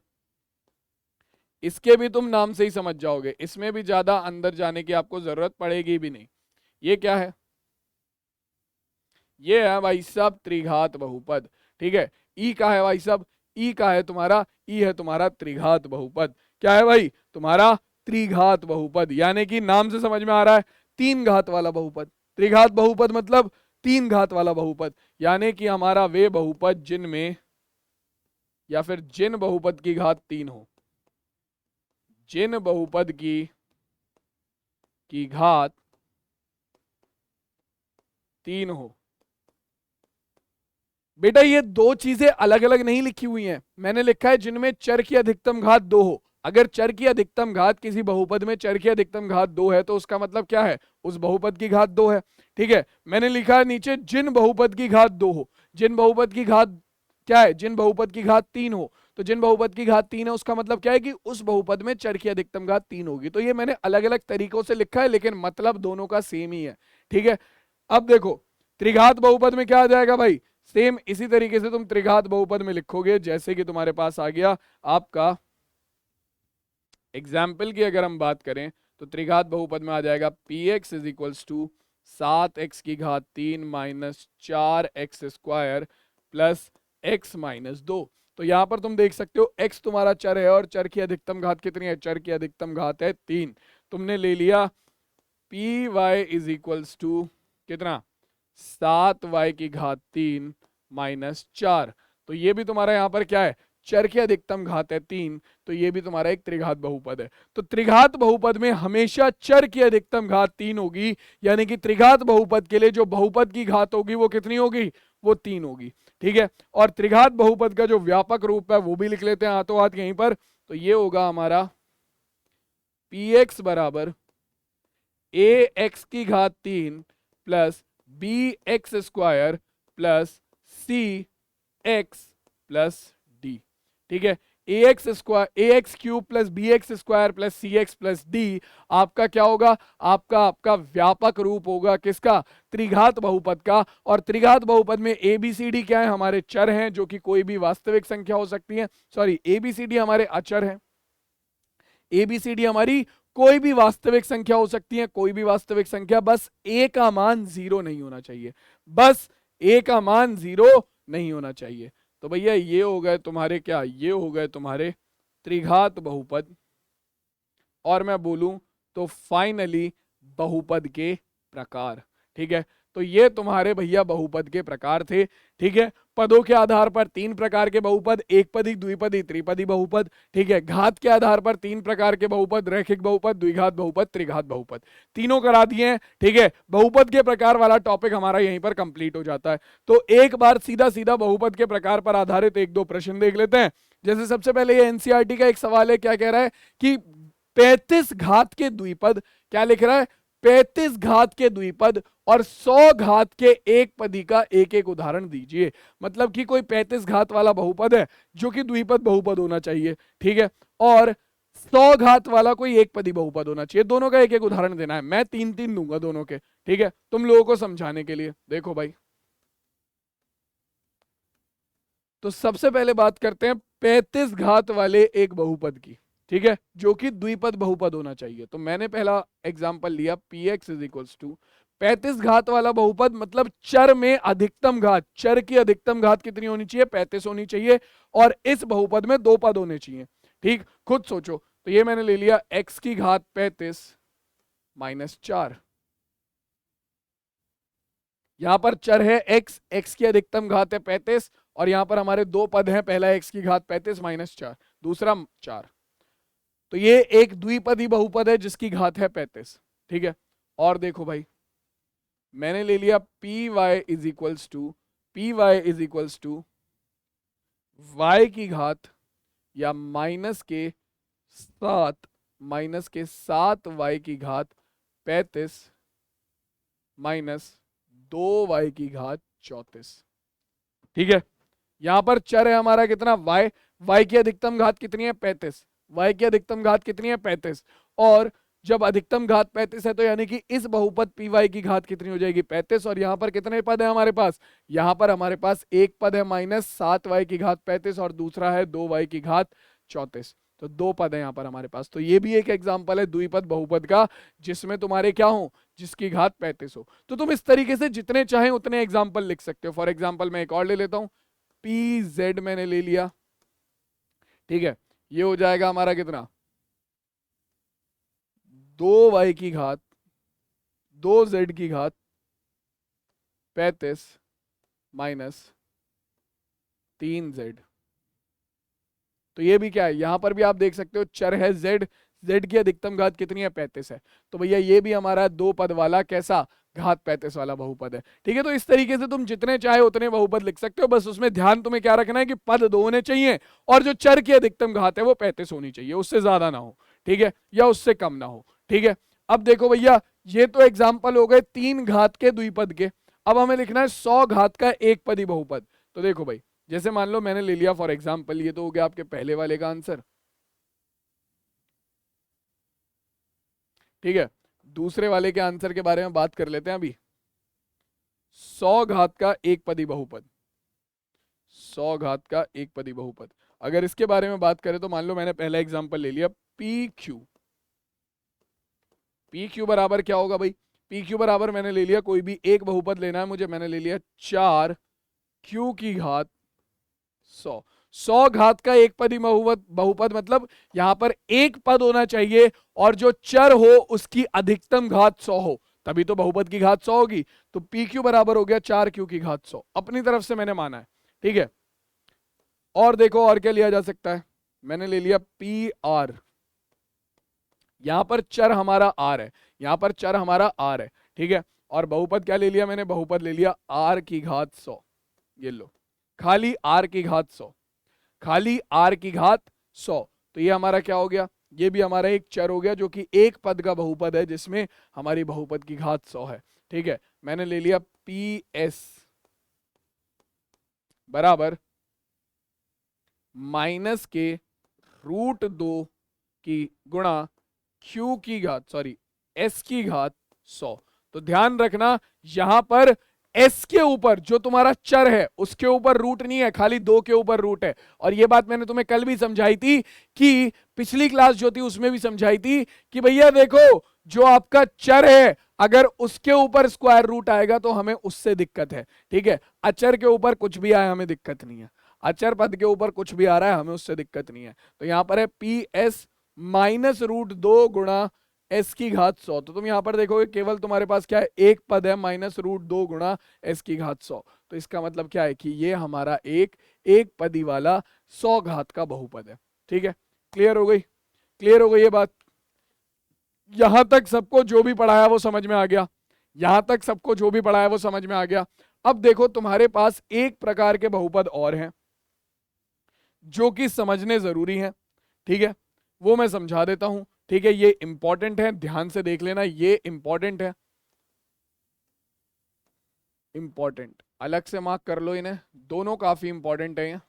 इसके भी तुम नाम से ही समझ जाओगे, इसमें भी ज्यादा अंदर जाने की आपको जरूरत पड़ेगी भी नहीं। ये क्या है? ये है भाई साहब त्रिघात बहुपद। ठीक है, ई का है भाई साहब, ई का है तुम्हारा, ई है तुम्हारा त्रिघात बहुपद। क्या है भाई? तुम्हारा त्रिघात बहुपद, यानी कि नाम से समझ में आ रहा है, तीन घात वाला बहुपद। त्रिघात बहुपद मतलब तीन घात वाला बहुपद, यानी कि हमारा वे बहुपद जिनमें, या फिर जिन बहुपद की घात तीन हो, जिन बहुपद की घात तीन हो। बेटा ये दो चीजें अलग अलग नहीं लिखी हुई हैं, मैंने लिखा है जिनमें चर की अधिकतम घात दो हो। अगर चर की अधिकतम घात किसी बहुपद में चर की अधिकतम घात दो है तो उसका मतलब क्या है? उस बहुपद की घात दो है। ठीक है, मैंने लिखा है नीचे जिन बहुपद की घात दो हो, जिन बहुपद की घात क्या है? जिन बहुपद की घात तीन हो। तो जिन बहुपद की घात तीन है उसका मतलब क्या है कि उस बहुपद में चर की अधिकतम घात तीन होगी। तो ये मैंने अलग अलग तरीकों से लिखा है, लेकिन मतलब दोनों का सेम ही है। ठीक है, अब देखो त्रिघात बहुपद में क्या आ जाएगा भाई? सेम इसी तरीके से तुम त्रिघात बहुपद में लिखोगे, जैसे कि तुम्हारे पास आ गया आपका एग्जाम्पल की अगर हम बात करें तो त्रिघात बहुपद में आ जाएगा P X is equals to 7x की घात 3 minus 4x square plus x minus 2। तो यहां पर तुम देख सकते हो x तुम्हारा चर है और चर की अधिकतम घात कितनी है? चर की अधिकतम घात है 3। तुमने ले लिया P Y is equals to कितना? 7y की घात 3 माइनस 4। तो ये भी तुम्हारा यहां पर क्या है? चर की अधिकतम घात है 3। तो ये भी तुम्हारा एक त्रिघात बहुपद है। तो त्रिघात बहुपद में हमेशा चर की अधिकतम घात 3 होगी, यानी कि त्रिघात बहुपद के लिए जो बहुपद की घात होगी वो कितनी होगी? वो 3 होगी। ठीक है, और त्रिघात बहुपद का जो व्यापक रूप है वो भी लिख लेते हैं हाथों हाथ यहीं पर। तो ये होगा हमारा पी एक्स बराबर ए एक्स की घात 3 plus B X square plus C X plus D. ठीक है, A X square, A X cube plus B X square plus C X plus D आपका क्या होगा? आपका व्यापक रूप होगा किसका? त्रिघात बहुपद का। और त्रिघात बहुपद में ए बी सी डी क्या है? हमारे चर हैं, जो कि कोई भी वास्तविक संख्या हो सकती है। Sorry, A B C D हमारे अचर हैं। ए बी सी डी हमारी कोई भी वास्तविक संख्या हो सकती है, कोई भी वास्तविक संख्या, बस ए का मान 0 नहीं होना चाहिए, बस ए का मान 0 नहीं होना चाहिए। तो भैया ये हो गए तुम्हारे क्या? ये हो गए तुम्हारे त्रिघात बहुपद। और मैं बोलूं तो फाइनली बहुपद के प्रकार। ठीक है, तो ये तुम्हारे भैया बहुपद के प्रकार थे। ठीक है, पदों के आधार पर तीन प्रकार के बहुपद, एक पदी, द्विपदी, त्रिपदी बहुपद। ठीक है, घात के आधार पर तीन प्रकार के बहुपद, रैखिक बहुपद, द्विघात बहुपद, त्रिघात बहुपद, तीनों करा दिए हैं। ठीक है, बहुपद के प्रकार वाला टॉपिक हमारा यहीं पर कंप्लीट हो जाता है। तो एक बार सीधा सीधा बहुपद के प्रकार पर आधारित एक दो प्रश्न देख लेते हैं। जैसे सबसे पहले ये एनसीईआरटी का एक सवाल है, क्या कह रहा है कि 35 घात के द्विपद, क्या लिख रहा है? 35 घात के द्विपद और 100 घात के एक पदी का एक एक उदाहरण दीजिए। मतलब कि कोई 35 घात वाला बहुपद है जो कि द्विपद बहुपद होना चाहिए। ठीक है, और 100 घात वाला कोई एक पदी बहुपद होना चाहिए। दोनों का एक एक उदाहरण देना है, मैं 3-3 दूंगा दोनों के। ठीक है, तुम लोगों को समझाने के लिए। देखो भाई, तो सबसे पहले बात करते हैं 35 घात वाले एक बहुपद की। ठीक है, जो कि द्विपद बहुपद होना चाहिए। तो मैंने पहला एग्जांपल लिया P X is equals to 35 घात वाला बहुपद, मतलब चर में अधिकतम घात, चर की अधिकतम घात कितनी होनी चाहिए? 35 होनी चाहिए। और इस बहुपद में दो पद होने चाहिए। ठीक, खुद सोचो। तो ये मैंने ले लिया x की घात 35 माइनस 4। यहां पर चर है x, x की अधिकतम घात है 35, और यहां पर हमारे दो पद हैं, पहला x की घात 35 माइनस 4, दूसरा 4। तो ये एक द्विपदी बहुपद है जिसकी घात है 35। ठीक है, और देखो भाई, मैंने ले लिया P Y is equals to Y की घात या माइनस के 7 वाई की घात 35 माइनस 2 वाई की घात 34। ठीक है, यहां पर चर है हमारा कितना? y की अधिकतम घात कितनी है? 35। y की अधिकतम घात कितनी है? 35। और जब अधिकतम घात 35 है तो यानी कि इस बहुपद पी वाई की घात कितनी हो जाएगी 35। और यहाँ पर कितने पद है हमारे पास, यहाँ पर हमारे पास एक पद है -7y की घात 35 और दूसरा है 2y की घात 34। तो दो पद है यहाँ पर हमारे पास। तो ये भी एक एग्जाम्पल है द्विपद बहुपद का जिसमें तुम्हारे क्या हो, जिसकी घात 35 हो। तो तुम इस तरीके से जितने चाहे उतने एग्जाम्पल लिख सकते हो। फॉर एग्जाम्पल मैं एक और ले लेता हूं, पी जेड मैंने ले लिया, ठीक है, ये हो जाएगा हमारा कितना 2y की घात 2z की घात 35 माइनस 3z। तो ये भी क्या है, यहां पर भी आप देख सकते हो चर है z, z की अधिकतम घात कितनी है 35 है। तो भैया ये भी हमारा दो पद वाला कैसा घात 35 वाला बहुपद है। ठीक है, तो इस तरीके से तुम जितने चाहे उतने बहुपद लिख सकते हो, बस उसमें ध्यान तुम्हें क्या रखना है कि पद दो होने चाहिए और जो चर की अधिकतम घात है वो 35 होनी चाहिए, उससे ज्यादा ना हो, ठीक है, या उससे कम ना हो। ठीक है, अब देखो भैया ये तो एग्जाम्पल हो गए 3 घात के द्विपद के। अब हमें लिखना है 100 घात का एक पदी बहुपद। तो देखो भाई, जैसे मान लो मैंने ले लिया फॉर एग्जाम्पल, ये तो हो गया आपके पहले वाले का आंसर, ठीक है। दूसरे वाले के आंसर के बारे में बात कर लेते हैं अभी। 100 घात का एक पदी बहुपद, 100 घात का एक पदी बहुपद, अगर इसके बारे में बात करें तो मान लो मैंने पहला एग्जांपल ले लिया पी क्यू। पी क्यू बराबर क्या होगा भाई, पी क्यू बराबर मैंने ले लिया, कोई भी एक बहुपद लेना है मुझे, मैंने ले लिया 4 क्यू की घात 100। 100 घात का एक पदी बहुपद मतलब यहां पर एक पद होना चाहिए और जो चर हो उसकी अधिकतम घात 100 हो, तभी तो बहुपद की घात 100 होगी। तो पी क्यू बराबर हो गया 4 क्यू की घात 100, अपनी तरफ से मैंने माना है, ठीक है। और देखो और क्या लिया जा सकता है, मैंने ले लिया पी आर, यहां पर चर हमारा आर है, यहां पर चर हमारा आर है, ठीक है। और बहुपद क्या ले लिया मैंने, बहुपद ले लिया आर की घात 100, ये लो, खाली आर की घात 100, खाली आर की घात 100। तो ये हमारा क्या हो गया, ये भी हमारा एक चर हो गया जो कि एक पद का बहुपद है जिसमें हमारी बहुपद की घात 100 है, ठीक है। मैंने ले लिया पी एस बराबर माइनस के √2 की गुणा क्यू की घात, सॉरी एस की घात 100। तो ध्यान रखना यहां पर एस के ऊपर जो तुम्हारा चर है उसके ऊपर रूट नहीं है, खाली 2 के ऊपर रूट है। और ये बात मैंने तुम्हें कल भी समझाई थी, कि पिछली क्लास जो थी उसमें भी समझाई थी कि भैया देखो जो आपका चर है अगर उसके ऊपर स्क्वायर रूट आएगा तो हमें उससे दिक्कत है, ठीक है। अचर के ऊपर कुछ भी आए हमें दिक्कत नहीं है, अचर पद के ऊपर कुछ भी आ रहा है हमें उससे दिक्कत नहीं है। तो यहां पर है पी एस -√2 गुणा एस की घात 100। तो तुम यहां पर देखोगे केवल तुम्हारे पास क्या है, एक पद है -√2 गुणा एस की घात 100। तो इसका मतलब क्या है कि ये हमारा एक पदी वाला 100 घात का बहुपद है, ठीक है। क्लियर हो गई, क्लियर हो गई ये बात, यहां तक सबको जो भी पढ़ाया वो समझ में आ गया, यहां तक सबको जो भी पढ़ाया वो समझ में आ गया। अब देखो तुम्हारे पास एक प्रकार के बहुपद और हैं जो कि समझने जरूरी हैं, ठीक है, वो मैं समझा देता हूं, ठीक है। ये इंपॉर्टेंट है, ध्यान से देख लेना, ये इंपॉर्टेंट है, इंपॉर्टेंट, अलग से मार्क कर लो इन्हें, दोनों काफी इंपॉर्टेंट है,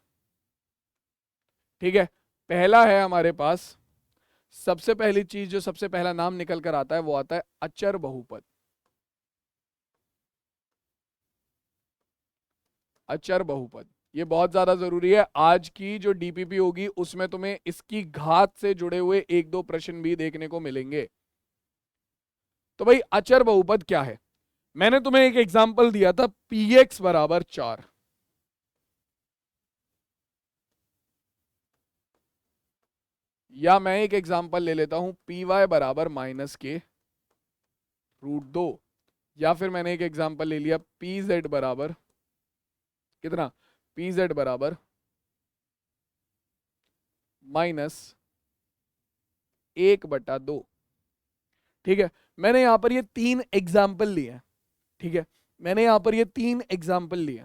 ठीक है। पहला है हमारे पास, सबसे पहली चीज जो सबसे पहला नाम निकल कर आता है वो आता है अचर बहुपद, अचर बहुपद, ये बहुत ज्यादा जरूरी है। आज की जो डीपीपी होगी उसमें तुम्हें इसकी घात से जुड़े हुए 1-2 प्रश्न भी देखने को मिलेंगे। तो भाई अचर बहुपद क्या है, मैंने तुम्हें एक एग्जांपल दिया था px बराबर 4, या मैं एक एग्जांपल ले लेता हूं py बराबर -के√2, या फिर मैंने एक एग्जांपल ले लिया pz बराबर कितना, pz बराबर -1/2, ठीक है। मैंने यहां पर ये 3 एग्जाम्पल लिए हैं, ठीक है, मैंने यहां पर ये 3 एग्जाम्पल लिए।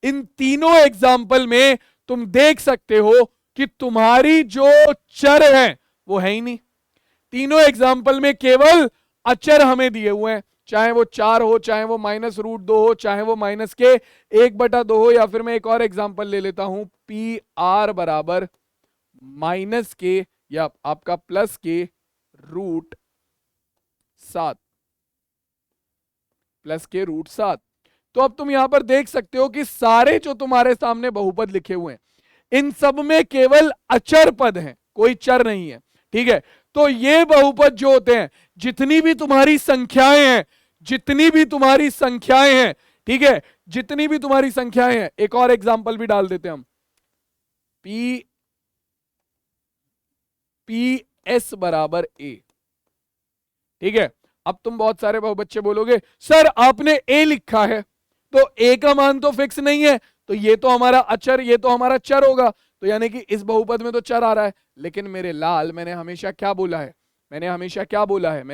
इन तीनों एग्जाम्पल में तुम देख सकते हो कि तुम्हारी जो चर है वो है ही नहीं, तीनों एग्जाम्पल में केवल अचर हमें दिए हुए हैं, चाहे वो 4 हो, चाहे वो -√2 हो, चाहे वो -के1/2 हो, या फिर मैं एक और एग्जाम्पल ले लेता हूं पी आर बराबर -के या आपका +के 7 प्लस के रूट 7। तो अब तुम यहां पर देख सकते हो कि सारे जो तुम्हारे सामने बहुपद लिखे हुए हैं इन सब में केवल अचर पद हैं, कोई चर नहीं है। ठीक है, तो ये बहुपद जो होते हैं, जितनी भी तुम्हारी संख्याएं हैं, जितनी भी तुम्हारी संख्याएं हैं, ठीक है, जितनी भी तुम्हारी संख्याएं हैं, एक और एग्जांपल भी डाल देते हैं हम, पी एस बराबर ए। ठीक है, अब तुम बहुत सारे बच्चे बोलोगे सर आपने ए लिखा है तो ए का मान तो फिक्स नहीं है, तो ये तो हमारा अचर, ये तो हमारा चर होगा, तो यानी कि इस बहुपद में तो चर आ रहा है। लेकिन मेरे लाल, मैंने हमेशा क्या बोला है, मैंने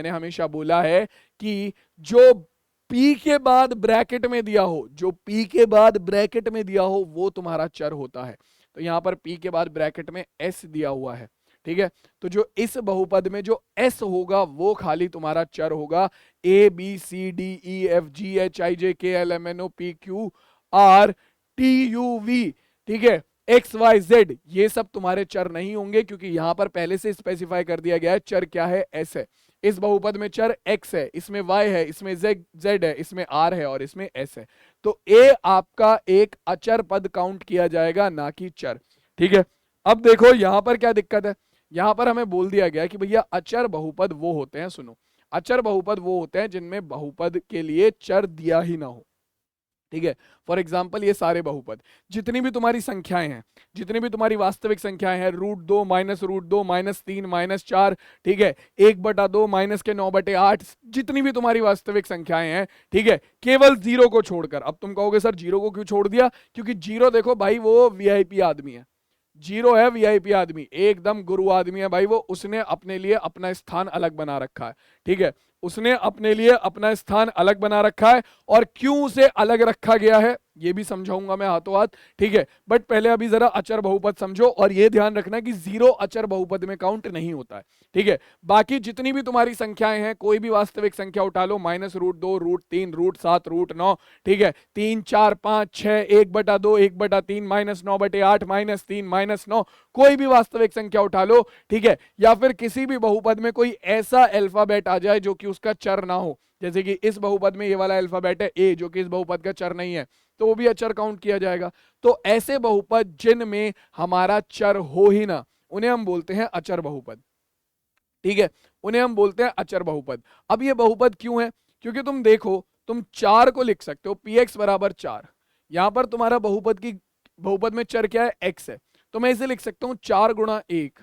हमेशा बोला है कि जो P के बाद ब्रैकेट में दिया हो, जो P के बाद ब्रैकेट में दिया हो वो तुम्हारा चर होता है। तो यहां पर P के बाद ब्रैकेट में S दिया हुआ है। ठीक है, तो जो इस बहुपद में जो S होगा वो खाली तुम्हारा चर होगा। A B C D E F G H I J K L M N O P Q R T U V, ठीक है, X Y Z, ये सब तुम्हारे चर नहीं होंगे, क्योंकि यहां पर पहले से स्पेसिफाई कर दिया गया है चर क्या है, S है। इस बहुपद में चर x है, इसमें y है, इसमें z है, इसमें r है और इसमें s है। तो a आपका एक अचर पद काउंट किया जाएगा, ना कि चर। ठीक है, अब देखो यहां पर क्या दिक्कत है, यहां पर हमें बोल दिया गया कि भैया अचर बहुपद वो होते हैं, सुनो, अचर बहुपद वो होते हैं जिनमें बहुपद के लिए चर दिया ही ना हो। ठीक है, फॉर एग्जाम्पल ये सारे बहुपद, जितनी भी तुम्हारी संख्याएं हैं, जितनी भी तुम्हारी वास्तविक संख्याएं हैं, √2 -√2 -3 -4, ठीक है, 1/2 माइनस के 9/8, जितनी भी तुम्हारी वास्तविक संख्याएं हैं, ठीक है, केवल जीरो को छोड़कर। अब तुम कहोगे सर जीरो को क्यों छोड़ दिया, क्योंकि जीरो देखो भाई वो वीआईपी आदमी है, जीरो है वीआईपी आदमी, एकदम गुरु आदमी है भाई वो, उसने अपने लिए अपना स्थान अलग बना रखा है। ठीक है, उसने अपने लिए अपना स्थान अलग बना रखा है, और क्यों उसे अलग रखा गया है ये भी समझाऊंगा मैं हाथों हाथ। ठीक है, बट पहले अभी जरा अचर बहुपद समझो, और ये ध्यान रखना कि जीरो अचर बहुपद में काउंट नहीं होता है। ठीक है, बाकी जितनी भी तुम्हारी संख्याएं हैं, कोई भी वास्तविक संख्या उठा लो, -√2 √3 √7 √9, ठीक है, 3 4 5 6 1/2 1/3 -9/8 -3 -9, कोई भी वास्तविक संख्या उठा लो। ठीक है, या फिर किसी भी बहुपद में कोई ऐसा अल्फाबेट आ जाए जो कि उसका चर ना हो, जैसे कि इस बहुपद में ये वाला अल्फाबेट है ए, जो कि इस बहुपद का चर नहीं है, तो वो भी अचर काउंट किया जाएगा। तो ऐसे बहुपद जिनमें हमारा चर हो ही ना, उन्हें हम बोलते हैं अचर बहुपद। ठीक है, उन्हें हम बोलते हैं अचर बहुपद। अब ये बहुपद क्यों है, क्योंकि तुम देखो, तुम 4 को लिख सकते हो, px बराबर 4, यहां पर तुम्हारा बहुपद में चर क्या है, x है, तो मैं इसे लिख सकता हूं 4 × 1।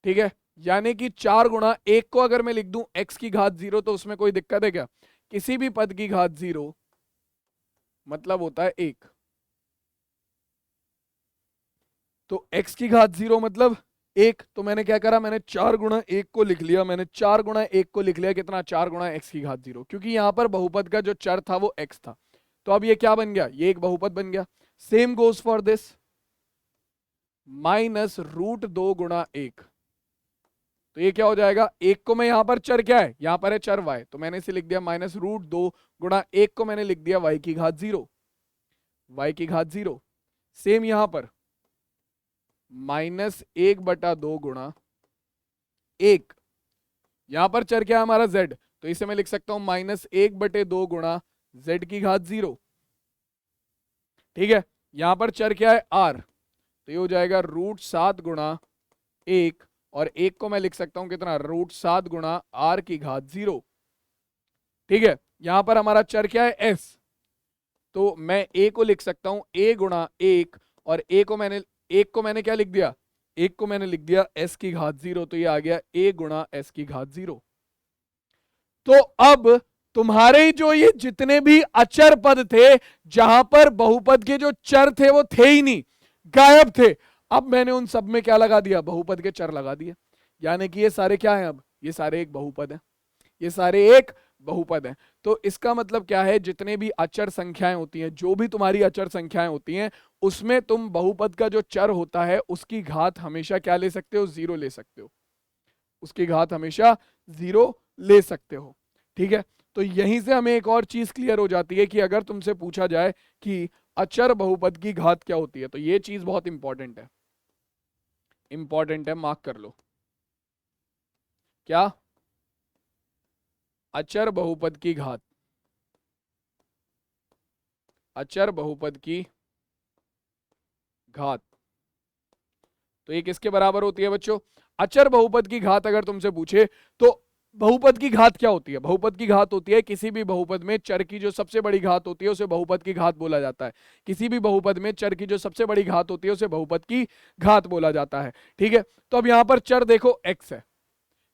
ठीक है, यानी कि 4 × 1 को अगर मैं लिख दूं x की घात 0, तो उसमें कोई दिक्कत है क्या, किसी भी पद की घात 0 मतलब होता है 1, तो x की घात 0 मतलब 1, तो मैंने क्या करा, मैंने 4 × 1 को लिख लिया, मैंने 4 × 1 को लिख लिया कितना, 4 × x की घात 0, क्योंकि यहां पर बहुपद का जो चर था वो x था। तो अब ये क्या बन गया, ये एक बहुपद बन गया। सेम गोज फॉर दिस, -√2 × 1, तो ये क्या हो जाएगा, एक को मैं यहां पर चर क्या है, यहां पर है चर y, तो मैंने इसे लिख दिया -√2 × 1 को मैंने लिख दिया y की घात 0, y की घात 0। सेम यहां पर -1/2 × 1, यहां पर चर क्या है हमारा z, तो इसे मैं लिख सकता हूं -1/2 × z की घात 0। ठीक है, यहां पर चर क्या है r, तो ये हो जाएगा √7 × 1, और 1 को मैं लिख सकता हूं कितना, √7 × r की घात 0। ठीक है, यहां पर हमारा चर क्या है s, तो मैं a को लिख सकता हूं a × 1, और a को मैंने क्या लिख दिया, 1 को मैंने लिख दिया s की घात 0, तो ये आ गया a × s की घात 0। तो अब तुम्हारे जो ये जितने भी अचर पद थे, जहां पर बहुपद के जो चर थे वो थे ही नहीं, गायब थे, अब मैंने उन सब में क्या लगा दिया, बहुपद के चर लगा दिए, यानी कि ये सारे क्या हैं, अब ये सारे एक बहुपद है, ये सारे एक बहुपद है। तो इसका मतलब क्या है, जितने भी अचर संख्याएं होती हैं, जो भी तुम्हारी अचर संख्याएं होती हैं, उसमें तुम बहुपद का जो चर होता है उसकी घात हमेशा क्या ले सकते हो, 0 ले सकते हो, उसकी घात हमेशा 0 ले सकते हो। ठीक है, तो यहीं से हमें एक और चीज क्लियर हो जाती है कि अगर तुमसे पूछा जाए कि अचर बहुपद की घात क्या होती है, तो ये चीज बहुत इंपॉर्टेंट है, मार्क कर लो। क्या अचर बहुपद की घात, अचर बहुपद की घात, तो ये किसके बराबर होती है बच्चों? अचर बहुपद की घात अगर तुमसे पूछे तो बहुपद की घात क्या होती है? बहुपद की घात होती है किसी भी बहुपद में चर की जो सबसे बड़ी घात होती है उसे बहुपद की घात बोला जाता है। किसी भी बहुपद में चर की जो सबसे बड़ी घात होती है उसे बहुपद की घात बोला जाता है। ठीक है, तो अब यहां पर चर देखो x है,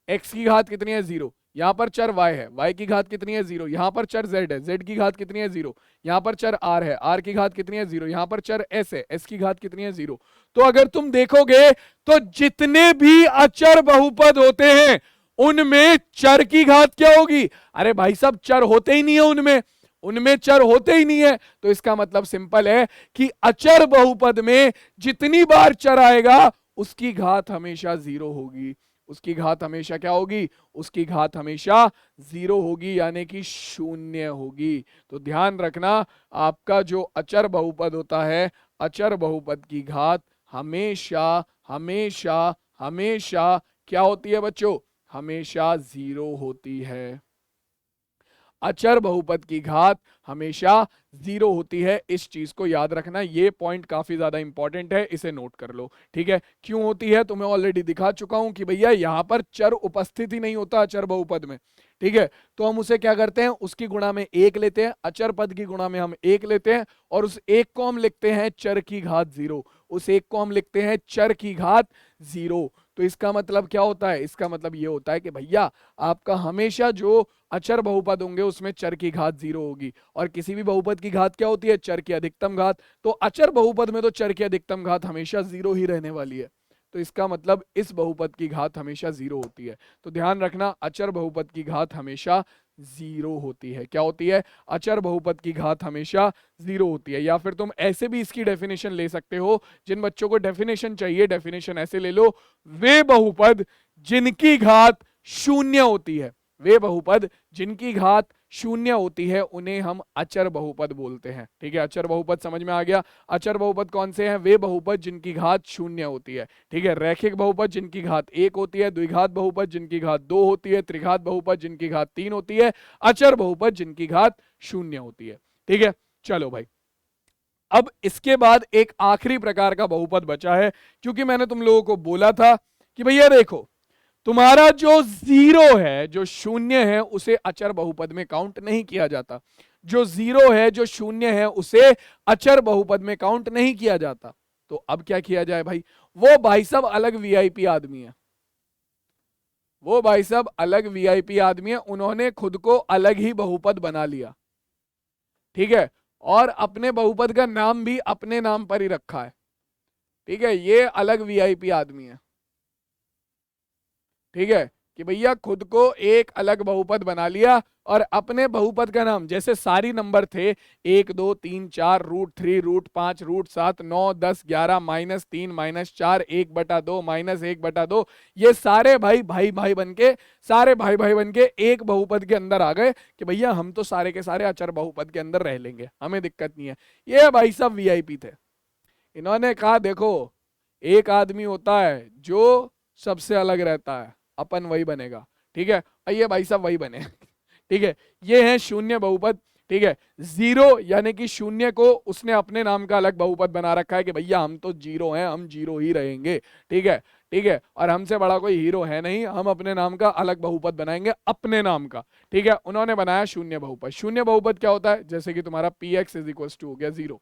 x की घात कितनी है? 0। यहाँ पर चर y है, y की घात कितनी है? 0। यहाँ पर चर z है, z की घात कितनी है? 0। यहाँ पर चर r है, r की घात कितनी है? 0। यहाँ पर चर s है, s की घात कितनी है? 0। तो अगर तुम देखोगे तो जितने भी अचर बहुपद होते हैं उनमें चर की घात क्या होगी? अरे भाई साहब चर होते ही नहीं है उनमें, उनमें चर होते ही नहीं है। तो इसका मतलब सिंपल है कि अचर बहुपद में जितनी बार चर आएगा उसकी घात हमेशा 0 होगी, उसकी घात हमेशा क्या होगी? उसकी घात हमेशा 0 होगी, यानी कि 0 होगी। तो ध्यान रखना आपका जो अचर बहुपद होता है, अचर बहुपद की घात हमेशा हमेशा हमेशा क्या होती है बच्चों? हमेशा 0 होती है। अचर बहुपद की घात हमेशा 0 होती है, इस चीज को याद रखना। ये पॉइंट काफी ज्यादा इंपॉर्टेंट है, इसे नोट कर लो। ठीक है, क्यों होती है तो मैं ऑलरेडी दिखा चुका हूं कि भैया यहां पर चर उपस्थित ही नहीं होता अचर बहुपद में। ठीक है, तो हम उसे क्या करते हैं? उसकी गुणा में 1 लेते हैं, अचर पद की गुणा में हम 1 लेते हैं और उस 1 को हम लिखते हैं चर की घात 0, उस 1 को हम लिखते हैं चर की घात 0। तो इसका मतलब क्या होता है? इसका मतलब ये होता है कि भैया आपका हमेशा जो अचर बहुपद होंगे उसमें चर की घात 0 होगी, और किसी भी बहुपद की घात क्या होती है? चर की अधिकतम घात। तो अचर बहुपद में तो चर की अधिकतम घात हमेशा 0 ही रहने वाली है, तो इसका मतलब इस बहुपद की घात हमेशा 0 होती है। तो ध्यान रखना अचर बहुपद की घात हमेशा 0 होती है। क्या होती है? अचर बहुपद की घात हमेशा 0 होती है। या फिर तुम ऐसे भी इसकी डेफिनेशन ले सकते हो, जिन बच्चों को डेफिनेशन चाहिए डेफिनेशन ऐसे ले लो, वे बहुपद जिनकी घात 0 होती है, वे बहुपद जिनकी घात 0 होती है उन्हें हम अचर बहुपद बोलते हैं। ठीक है, अचर बहुपद समझ में आ गया? अचर बहुपद कौन से हैं? वे बहुपद जिनकी घात 0 होती है। ठीक है, रैखिक बहुपद जिनकी घात 1 होती है, द्विघात बहुपद जिनकी घात 2 होती है, त्रिघात बहुपद जिनकी घात 3 होती है, अचर बहुपद जिनकी घात 0 होती है। ठीक है, चलो भाई, अब इसके बाद एक आखिरी प्रकार का बहुपद बचा है, क्योंकि मैंने तुम लोगों को बोला था कि भैया देखो तुम्हारा जो 0 है, जो 0 है, उसे अचर बहुपद में काउंट नहीं किया जाता। जो 0 है, जो 0 है, उसे अचर बहुपद में काउंट नहीं किया जाता। तो अब क्या किया जाए भाई? वो भाई साहब अलग वीआईपी आदमी है, वो भाई साहब अलग वीआईपी आदमी है, उन्होंने खुद को अलग ही बहुपद बना लिया। ठीक है, और अपने बहुपद का नाम भी अपने नाम पर ही रखा है। ठीक है, ये अलग वीआईपी आदमी है। ठीक है, कि भैया खुद को एक अलग बहुपद बना लिया और अपने बहुपद का नाम, जैसे सारी नंबर थे 1 2 3 4 √3 √5 √7 9 10 11 -3 -4 1/2 -1/2, ये सारे भाई भाई भाई बन के, सारे भाई भाई बन के एक बहुपद के अंदर आ गए कि भैया हम तो सारे के सारे अचर बहुपद के अंदर रह लेंगे, हमें दिक्कत नहीं है। ये भाई सब वीआईपी थे, इन्होंने कहा देखो एक आदमी होता है जो सबसे अलग रहता है, अपन वही बनेगा। ठीक है, ये भाई साहब वही बने। ठीक है, ये है 0 बहुपद। ठीक है, 0 यानी कि 0 को उसने अपने नाम का अलग बहुपद बना रखा है कि भैया हम तो 0 हैं, हम 0 ही रहेंगे। ठीक है, ठीक है, और हमसे बड़ा कोई हीरो है नहीं, हम अपने नाम का अलग बहुपद बनाएंगे अपने नाम का। ठीक है, उन्होंने बनाया 0 बहुपद। 0 बहुपद क्या होता है? जैसे कि तुम्हारा px = हो गया 0,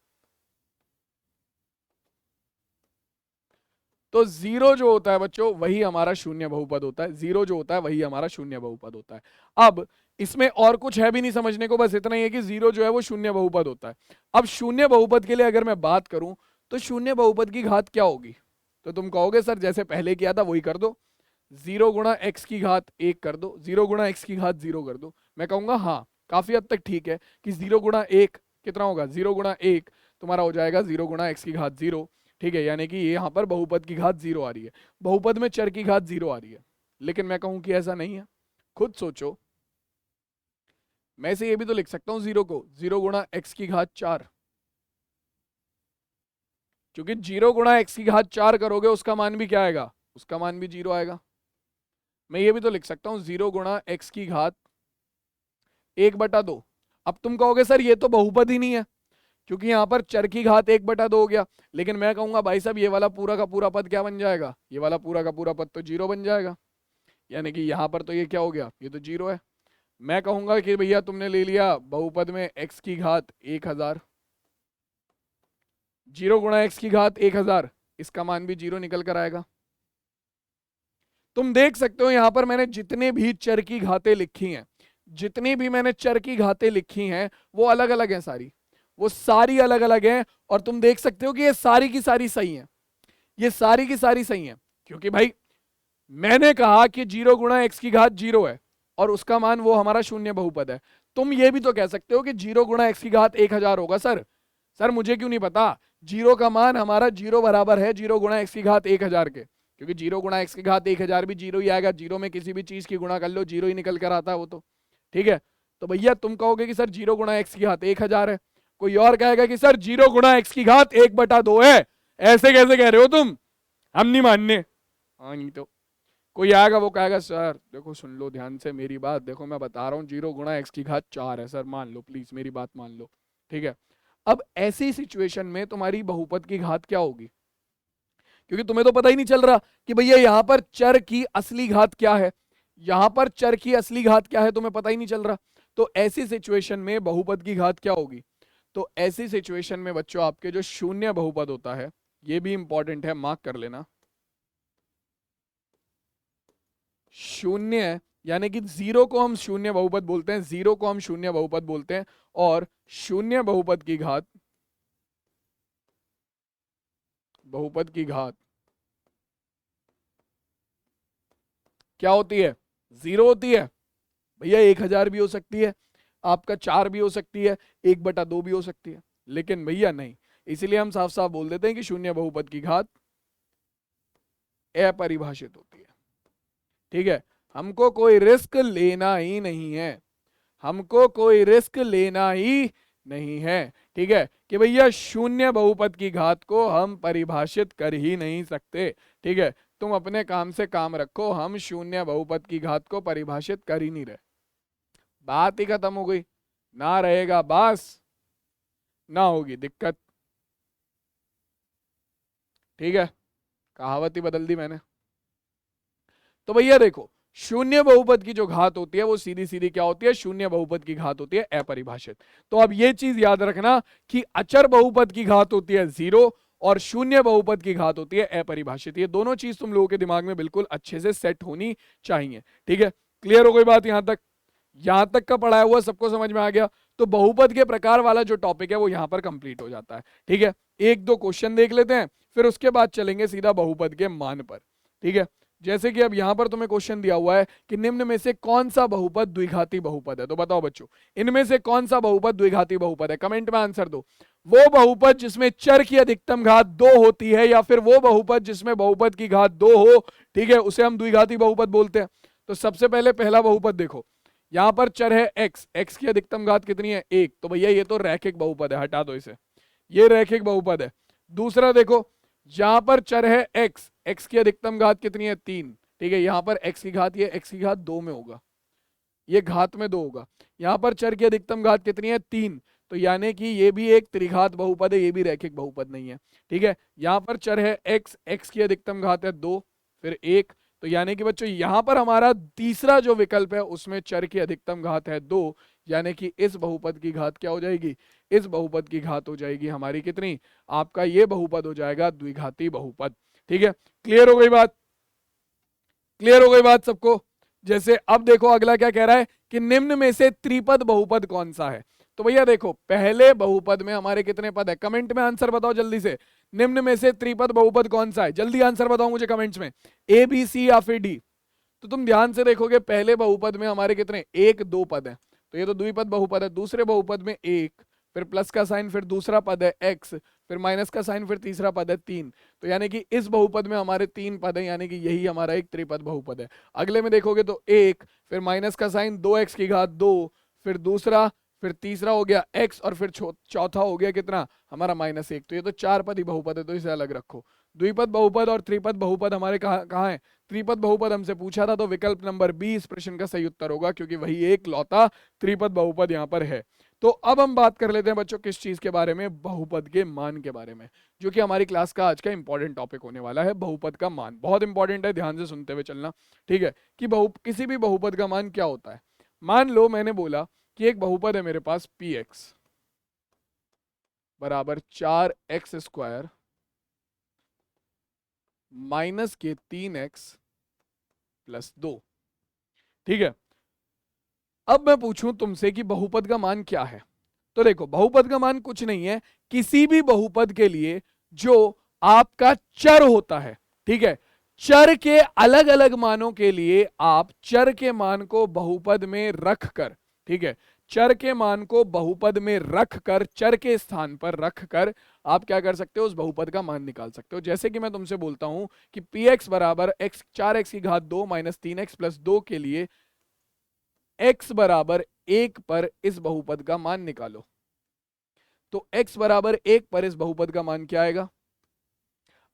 तो 0 जो होता है बच्चों वही हमारा 0 बहुपद होता है। 0 जो होता है वही हमारा 0 बहुपद होता है। अब इसमें और कुछ है भी नहीं समझने को, बस इतना ही है कि 0 जो है वो 0 बहुपद होता है। अब 0 बहुपद के लिए अगर मैं बात करूं तो 0 बहुपद की घात क्या होगी? तो तुम कहोगे सर जैसे पहले किया था वही कर दो, 0 गुणा x की घात 1 कर दो, 0 गुणा x की घात 0 कर दो। मैं कहूंगा हाँ काफी हद तक ठीक है कि 0 गुणा 1 कितना होगा? 0 गुणा 1 तुम्हारा हो जाएगा 0 गुणा x की घात 0। ठीक है, यानी कि ये यहाँ पर बहुपद की घात 0 आ रही है, बहुपद में चर की घात 0 आ रही है। लेकिन मैं कहूं कि ऐसा नहीं है, खुद सोचो, मैं से ये भी तो लिख सकता हूं 0 को 0 गुणा x की घात 4, क्योंकि 0 गुणा x की घात 4 करोगे उसका मान भी क्या आएगा? उसका मान भी 0 आएगा। मैं ये भी तो लिख सकता हूं 0 गुणा x की घात 1/2। अब तुम कहोगे सर ये तो बहुपद ही नहीं है, क्योंकि यहाँ पर चर की घात 1/2 हो गया। लेकिन मैं कहूंगा भाई साहब ये वाला पूरा का पूरा पद क्या बन जाएगा, ये वाला पूरा का पूरा पद तो 0 बन जाएगा, यानी कि यहाँ पर तो ये क्या हो गया, ये तो 0 है। मैं कहूंगा कि भैया तुमने ले लिया बहुपद में x की घात 1000, 0 गुणा x की घात 1000, इसका मान भी 0 निकल कर आएगा। तुम देख सकते हो यहां पर मैंने जितने भी चर की घातें लिखी हैं, जितनी भी मैंने चर की घातें लिखी हैं वो अलग अलग हैं, सारी वो सारी अलग अलग हैं। और तुम देख सकते हो कि ये सारी की सारी सही हैं, ये सारी की सारी सही हैं, क्योंकि भाई मैंने कहा कि 0 गुणा x की घात 0 है और उसका मान वो हमारा शून्य बहुपद है। तुम ये भी तो कह सकते हो कि 0 गुणा x की घात 1000 होगा। सर मुझे क्यों नहीं पता, 0 का मान हमारा 0 बराबर है 0 गुणा x की घात 1000 के, क्योंकि 0 गुणा x की घात 1000 भी 0 ही आएगा, 0 में किसी भी चीज की गुणा कर लो 0 ही निकल कर आता है वो तो, ठीक है। तो भैया तुम कहोगे कि सर 0 गुणा x की घात 1000 है, कोई और कहेगा कि सर 0 गुणा x की घात 1/2 है। ऐसे कैसे कह रहे हो तुम, हम नहीं मानने। हाँ नहीं तो कोई आएगा वो कहेगा सर देखो सुन लो ध्यान से मेरी बात, देखो मैं बता रहा हूँ 0 गुणा x की घात 4 है, सर मान लो प्लीज मेरी बात मान लो, ठीक है। अब ऐसी सिचुएशन में तुम्हारी बहुपद की घात क्या होगी, क्योंकि तुम्हें तो पता ही नहीं चल रहा कि भैया यहां पर चर की असली घात क्या है, यहां पर चर की असली घात क्या है, तुम्हें पता ही नहीं चल रहा। तो ऐसी सिचुएशन में बहुपद की घात क्या होगी, तो ऐसी सिचुएशन में बच्चों आपके जो शून्य बहुपद होता है, ये भी इंपॉर्टेंट है, मार्क कर लेना, शून्य यानी कि 0 को हम शून्य बहुपद बोलते हैं, 0 को हम शून्य बहुपद बोलते हैं, और शून्य बहुपद की घात, बहुपद की घात क्या होती है, 0 होती है। भैया 1000 भी हो सकती है, आपका 4 भी हो सकती है, 1/2 भी हो सकती है, लेकिन भैया नहीं, इसीलिए हम साफ साफ बोल देते हैं कि शून्य बहुपद की घात अपरिभाषित होती है, ठीक है। हमको कोई रिस्क लेना ही नहीं है, हमको कोई रिस्क लेना ही नहीं है, ठीक है, कि भैया शून्य बहुपद की घात को हम परिभाषित कर ही नहीं सकते, ठीक है। तुम अपने काम से काम रखो, हम शून्य बहुपद की घात को परिभाषित कर ही नहीं रहे, बात ही खत्म हो गई, ना रहेगा बास ना होगी दिक्कत, ठीक है, कहावत ही बदल दी मैंने। तो भैया देखो शून्य बहुपद की जो घात होती है वो सीधी सीधी क्या होती है, शून्य बहुपद की घात होती है अपरिभाषित। तो अब ये चीज याद रखना कि अचर बहुपद की घात होती है 0 और शून्य बहुपद की घात होती है अपरिभाषित, ये दोनों चीज तुम लोगों के दिमाग में बिल्कुल अच्छे से सेट होनी चाहिए, ठीक है। क्लियर हो गई बात, यहां तक का पढ़ाया हुआ सबको समझ में आ गया। तो बहुपद के प्रकार वाला जो टॉपिक है वो यहां पर कंप्लीट हो जाता है, ठीक है। एक दो क्वेश्चन देख लेते हैं, फिर उसके बाद चलेंगे सीधा बहुपद के मान पर, ठीक है। जैसे कि अब यहां पर तुम्हें क्वेश्चन दिया हुआ है कि निम्न में से कौन सा बहुपद द्विघाती बहुपद है, तो बताओ बच्चों इनमें से कौन सा बहुपद द्विघाती बहुपद है, कमेंट में आंसर दो। वो बहुपद जिसमें चर की अधिकतम घात 2 होती है, या फिर वो बहुपद जिसमें बहुपद की घात 2 हो, ठीक है, उसे हम द्विघाती बहुपद बोलते हैं। तो सबसे पहले पहला बहुपद देखो, यहां पर चर है x की अधिकतम घात कितनी है 1, तो भैया ये तो रैखिक बहुपद है, हटा दो इसे, ये रैखिक बहुपद है। दूसरा देखो यहां पर चर है x की अधिकतम घात कितनी है 3, ठीक है, यहां पर x की घात, ये x की घात 2 में होगा, ये घात में 2 होगा। यहां पर चर की अधिकतम घात कितनी है 3, तो यानी कि ये भी एक त्रिघात बहुपद है, ये भी रैखिक बहुपद नहीं है, ठीक है। यहां पर चर है x की अधिकतम घात है 2 फिर 1, तो यानी कि बच्चों यहां पर हमारा तीसरा जो विकल्प है उसमें चर की अधिकतम घात है 2, यानी कि इस बहुपद की घात क्या हो जाएगी, इस बहुपद की घात हो जाएगी हमारी कितनी, आपका ये बहुपद हो जाएगा द्विघाती बहुपद, ठीक है। क्लियर हो गई बात, क्लियर हो गई बात सबको। जैसे अब देखो अगला क्या कह रहा है कि निम्न में से त्रिपद बहुपद कौन सा है, तो भैया देखो पहले बहुपद में हमारे कितने पद है, कमेंट में आंसर बताओ जल्दी से, निम्न में से त्रिपद बहुपद कौन सा है, जल्दी आंसर बताओ मुझे कमेंट्स में, ए बी सी या फिर डी। तो तुम ध्यान से देखोगे पहले बहुपद में हमारे कितने 1 2 पद है, तो ये तो द्विपद बहुपद है। दूसरे बहुपद में 1, फिर प्लस का साइन, फिर दूसरा पद है x, फिर माइनस का साइन, फिर तीसरा पद है 3, तो यानी कि इस बहुपद में हमारे 3 पद है, यानी कि यही हमारा एक त्रिपद बहुपद है। अगले में देखोगे तो 1, फिर माइनस का साइन 2x की घात 2, फिर दूसरा, फिर तीसरा हो गया x, और फिर चौथा हो गया कितना हमारा -1, तो ये तो 4 पद ही बहुपद है, तो इसे अलग रखो। द्विपद बहुपद और त्रिपद बहुपद हमारे कहाँ है? त्रिपद बहुपद हमसे पूछा था, तो विकल्प नंबर बी इस प्रश्न का सही उत्तर होगा, क्योंकि वही एक लौता त्रिपद बहुपद यहाँ पर है। तो अब हम बात कर लेते हैं बच्चों किस चीज के बारे में? बहुपद के मान के बारे में, जो कि हमारी क्लास का आज का इंपॉर्टेंट टॉपिक होने वाला है। बहुपद का मान बहुत इंपॉर्टेंट है, ध्यान से सुनते हुए चलना, ठीक है? कि किसी भी बहुपद का मान क्या होता है। मान लो मैंने बोला कि एक बहुपद है मेरे पास पी एक्स बराबर 4x² माइनस के 3x प्लस 2, ठीक है? अब मैं पूछूं तुमसे कि बहुपद का मान क्या है, तो देखो बहुपद का मान कुछ नहीं है, किसी भी बहुपद के लिए जो आपका चर होता है, ठीक है? चर के अलग अलग मानों के लिए आप चर के मान को बहुपद में रखकर, ठीक है, चर के मान को बहुपद में रखकर, चर के स्थान पर रखकर आप क्या कर सकते हो? उस बहुपद का मान निकाल सकते हो। जैसे कि मैं तुमसे बोलता हूं कि पी एक्स बराबर x 4x की घात 2 माइनस 3x प्लस 2 के लिए x बराबर 1 पर इस बहुपद का मान निकालो, तो x बराबर 1 पर इस बहुपद का मान क्या आएगा?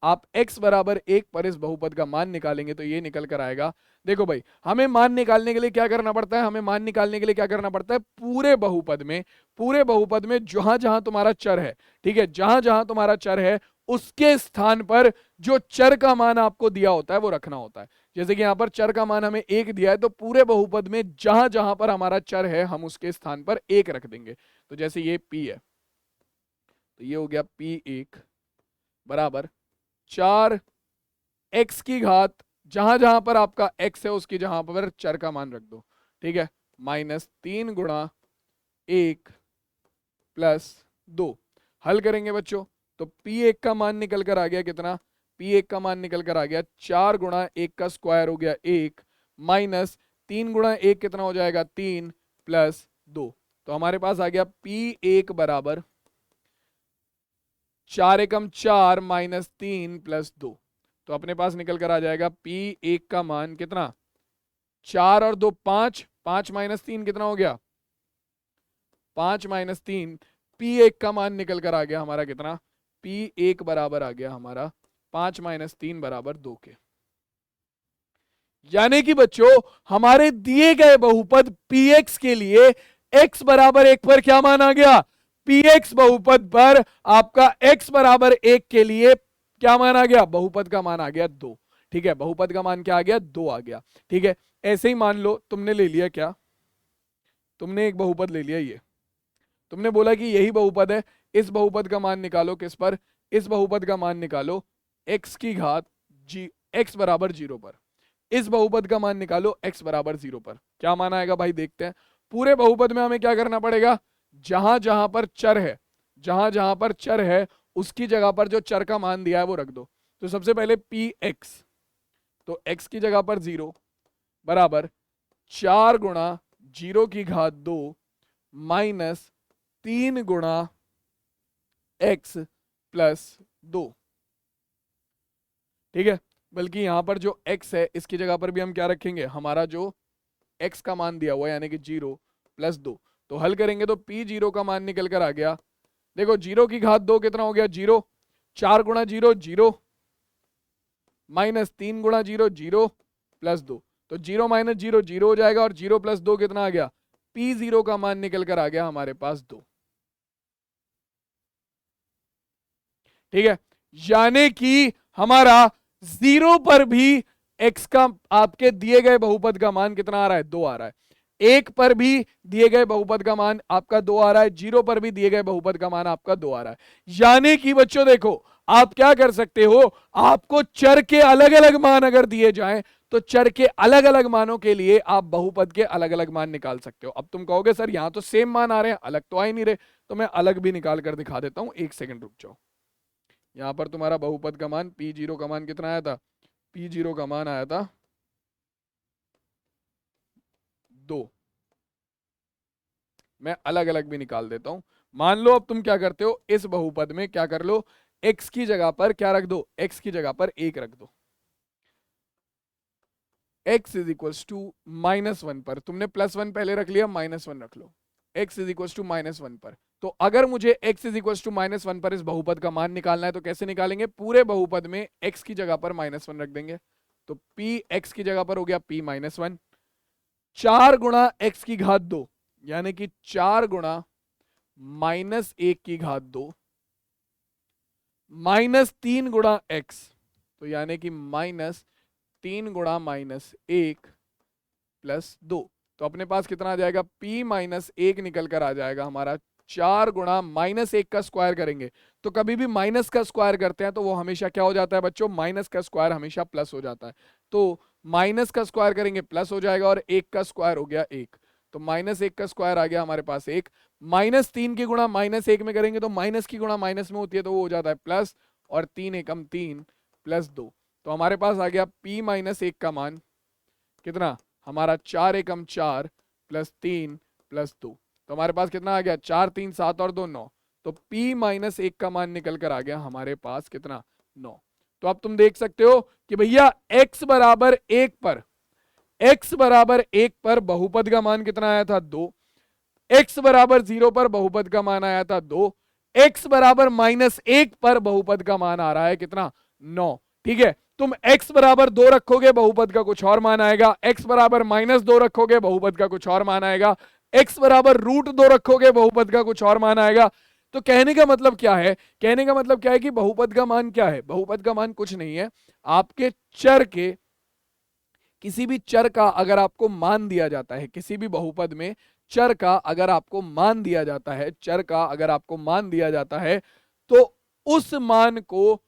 आप x बराबर 1 पर इस बहुपद का मान निकालेंगे तो ये निकल कर आएगा। देखो भाई, हमें मान निकालने के लिए क्या करना पड़ता है? हमें मान निकालने के लिए क्या करना पड़ता है? पूरे बहुपद में जहां जहां तुम्हारा चर है, ठीक है, जहां जहां तुम्हारा चर है उसके स्थान पर जो चर का मान आपको दिया होता है वो रखना होता है। जैसे कि यहाँ पर चर का मान हमें 1 दिया है, तो पूरे बहुपद में जहां जहां पर हमारा चर है हम उसके स्थान पर 1 रख देंगे। तो जैसे ये p है, तो ये हो गया p1 बराबर 4x की घात, जहां जहां पर आपका x है उसकी जहां पर चर का मान रख दो, ठीक है, माइनस 3 गुणा 1 प्लस 2। हल करेंगे बच्चों तो p1 का मान निकल कर आ गया कितना? p1 का मान निकल कर आ गया 4 गुणा 1 का स्क्वायर हो गया 1 माइनस 3 गुणा 1 कितना हो जाएगा? 3 प्लस 2। तो हमारे पास आ गया p1 बराबर 4 एकम 4 माइनस 3 प्लस 2। तो अपने पास निकल कर आ जाएगा p1 का मान कितना? 4 और 2 5, 5 माइनस 3 कितना हो गया? 5 माइनस 3। p1 का मान निकल कर आ गया हमारा कितना? p1 बराबर आ गया हमारा 5 माइनस 3 बराबर 2 के। यानी कि बच्चों हमारे दिए गए बहुपद px के लिए x बराबर 1 पर क्या मान आ गया? px बहुपद पर आपका x बराबर 1 के लिए क्या मान आ गया? बहुपद का मान आ गया 2, ठीक है, बहुपद का मान क्या आ गया? 2 आ गया, ठीक है। ऐसे ही मान लो तुमने ले लिया क्या? तुमने एक बहुपद ले लिया, ये तुमने बोला कि यही बहुपद है, इस बहुपद का मान निकालो। किस पर? इस बहुपद का मान निकालो x की घात x बराबर 0 पर। इस बहुपद का मान निकालो x बराबर 0 पर। क्या मान आएगा भाई? देखते हैं। पूरे बहुपद में हमें क्या करना पड़ेगा? जहां जहां पर चर है, जहां जहां पर चर है उसकी जगह पर जो चर का मान दिया है वो रख दो। तो सबसे पहले px, तो x की जगह पर 0 बराबर 4 गुणा 0 की घात 2 माइनस 3 गुणा x प्लस 2, ठीक है। बल्कि यहां पर जो x है इसकी जगह पर भी हम क्या रखेंगे? हमारा जो x का मान दिया हुआ है यानी कि 0 प्लस 2। तो हल करेंगे तो p0 का मान निकल कर आ गया। देखो 0 की घात 2 कितना हो गया? 0, 4 गुणा 0 0 माइनस 3 गुणा 0 0 प्लस 2। तो 0 माइनस 0 0 हो जाएगा और 0 प्लस 2 कितना आ गया? p0 का मान निकल कर आ गया हमारे पास 2, ठीक है। यानी कि हमारा 0 पर भी x का आपके दिए गए बहुपद का मान कितना आ रहा है? 2 आ रहा है। 1 पर भी दिए गए बहुपद का मान आपका 2 आ रहा है, 0 पर भी दिए गए बहुपद का मान आपका 2 आ रहा है। यानी कि बच्चों देखो आप क्या कर सकते हो, आपको चर के अलग अलग मान अगर दिए जाएं तो चर के अलग अलग मानों के लिए आप बहुपद के अलग अलग मान निकाल सकते हो। अब तुम कहोगे सर यहां तो सेम मान आ रहे हैं, अलग तो आ ही नहीं रहे, तो मैं अलग भी निकाल कर दिखा देता हूं। 1 सेकंड रुक जाओ। यहां पर तुम्हारा बहुपद का मान p0 का मान कितना आया था? p0 का मान आया था 2। मैं अलग अलग भी निकाल देता हूं। मान लो अब तुम क्या करते हो, इस बहुपद में क्या कर लो, x की जगह पर क्या रख दो? x की जगह पर 1 रख दो। x इज इक्वल टू -1 पर, तुमने +1 पहले रख लिया, -1 रख लो। x इज इक्वल टू -1 पर, तो अगर मुझे x इज इक्वल टू -1 पर इस बहुपद का मान निकालना है तो कैसे निकालेंगे, पूरे बहुपद में x की जगह पर -1 रख देंगे, तो p x की जगह पर हो गया p -1, 4 गुणा x की घात 2 यानी कि 4 गुणा -1 की घात 2 -3 गुणा x, तो यानी कि -3 गुणा -1 प्लस 2, तो अपने पास कितना आ जाएगा, p -1 निकल कर आ जाएगा हमारा 4 गुणा -1 का स्क्वायर करेंगे, तो कभी भी माइनस का स्क्वायर करते हैं तो वो हमेशा क्या हो जाता है बच्चों, माइनस का स्क्वायर हमेशा प्लस हो जाता है, तो माइनस का स्क्वायर करेंगे प्लस हो जाएगा और 1 का स्क्वायर हो गया 1, तो -1 का स्क्वायर आ गया हमारे पास 1, -3 की गुणा -1 में करेंगे तो माइनस की गुणा माइनस में होती है तो वो हो जाता है प्लस, और 3 एकम 3 प्लस 2, तो हमारे पास आ गया p -1 का मान कितना, हमारा 4 एकम 4 प्लस 3 प्लस 2, तो हमारे पास कितना आ गया, 4 3 7 और 2 9, तो p -1 का मान निकल कर आ गया हमारे पास कितना, 9। तो अब तुम देख सकते हो कि भैया x बराबर 1 पर, x बराबर 1 पर बहुपद का मान कितना आया था 2, x बराबर 0 पर बहुपद का मान आया था 2, x बराबर -1 पर बहुपद का मान आ रहा है कितना, 9। ठीक है, तुम x बराबर 2 रखोगे बहुपद का कुछ और मान आएगा, x बराबर -2 रखोगे बहुपद का कुछ और मान आएगा, x बराबर √2 रखोगे बहुपद का कुछ और मान आएगा। तो कहने का मतलब क्या है, कहने का मतलब क्या है कि बहुपद का मान क्या है, बहुपद का मान कुछ नहीं है, आपके चर के, किसी भी चर का अगर आपको मान दिया जाता है, किसी भी बहुपद में चर का अगर आपको मान दिया जाता है, चर का अगर आपको मान दिया जाता है, तो उस मान को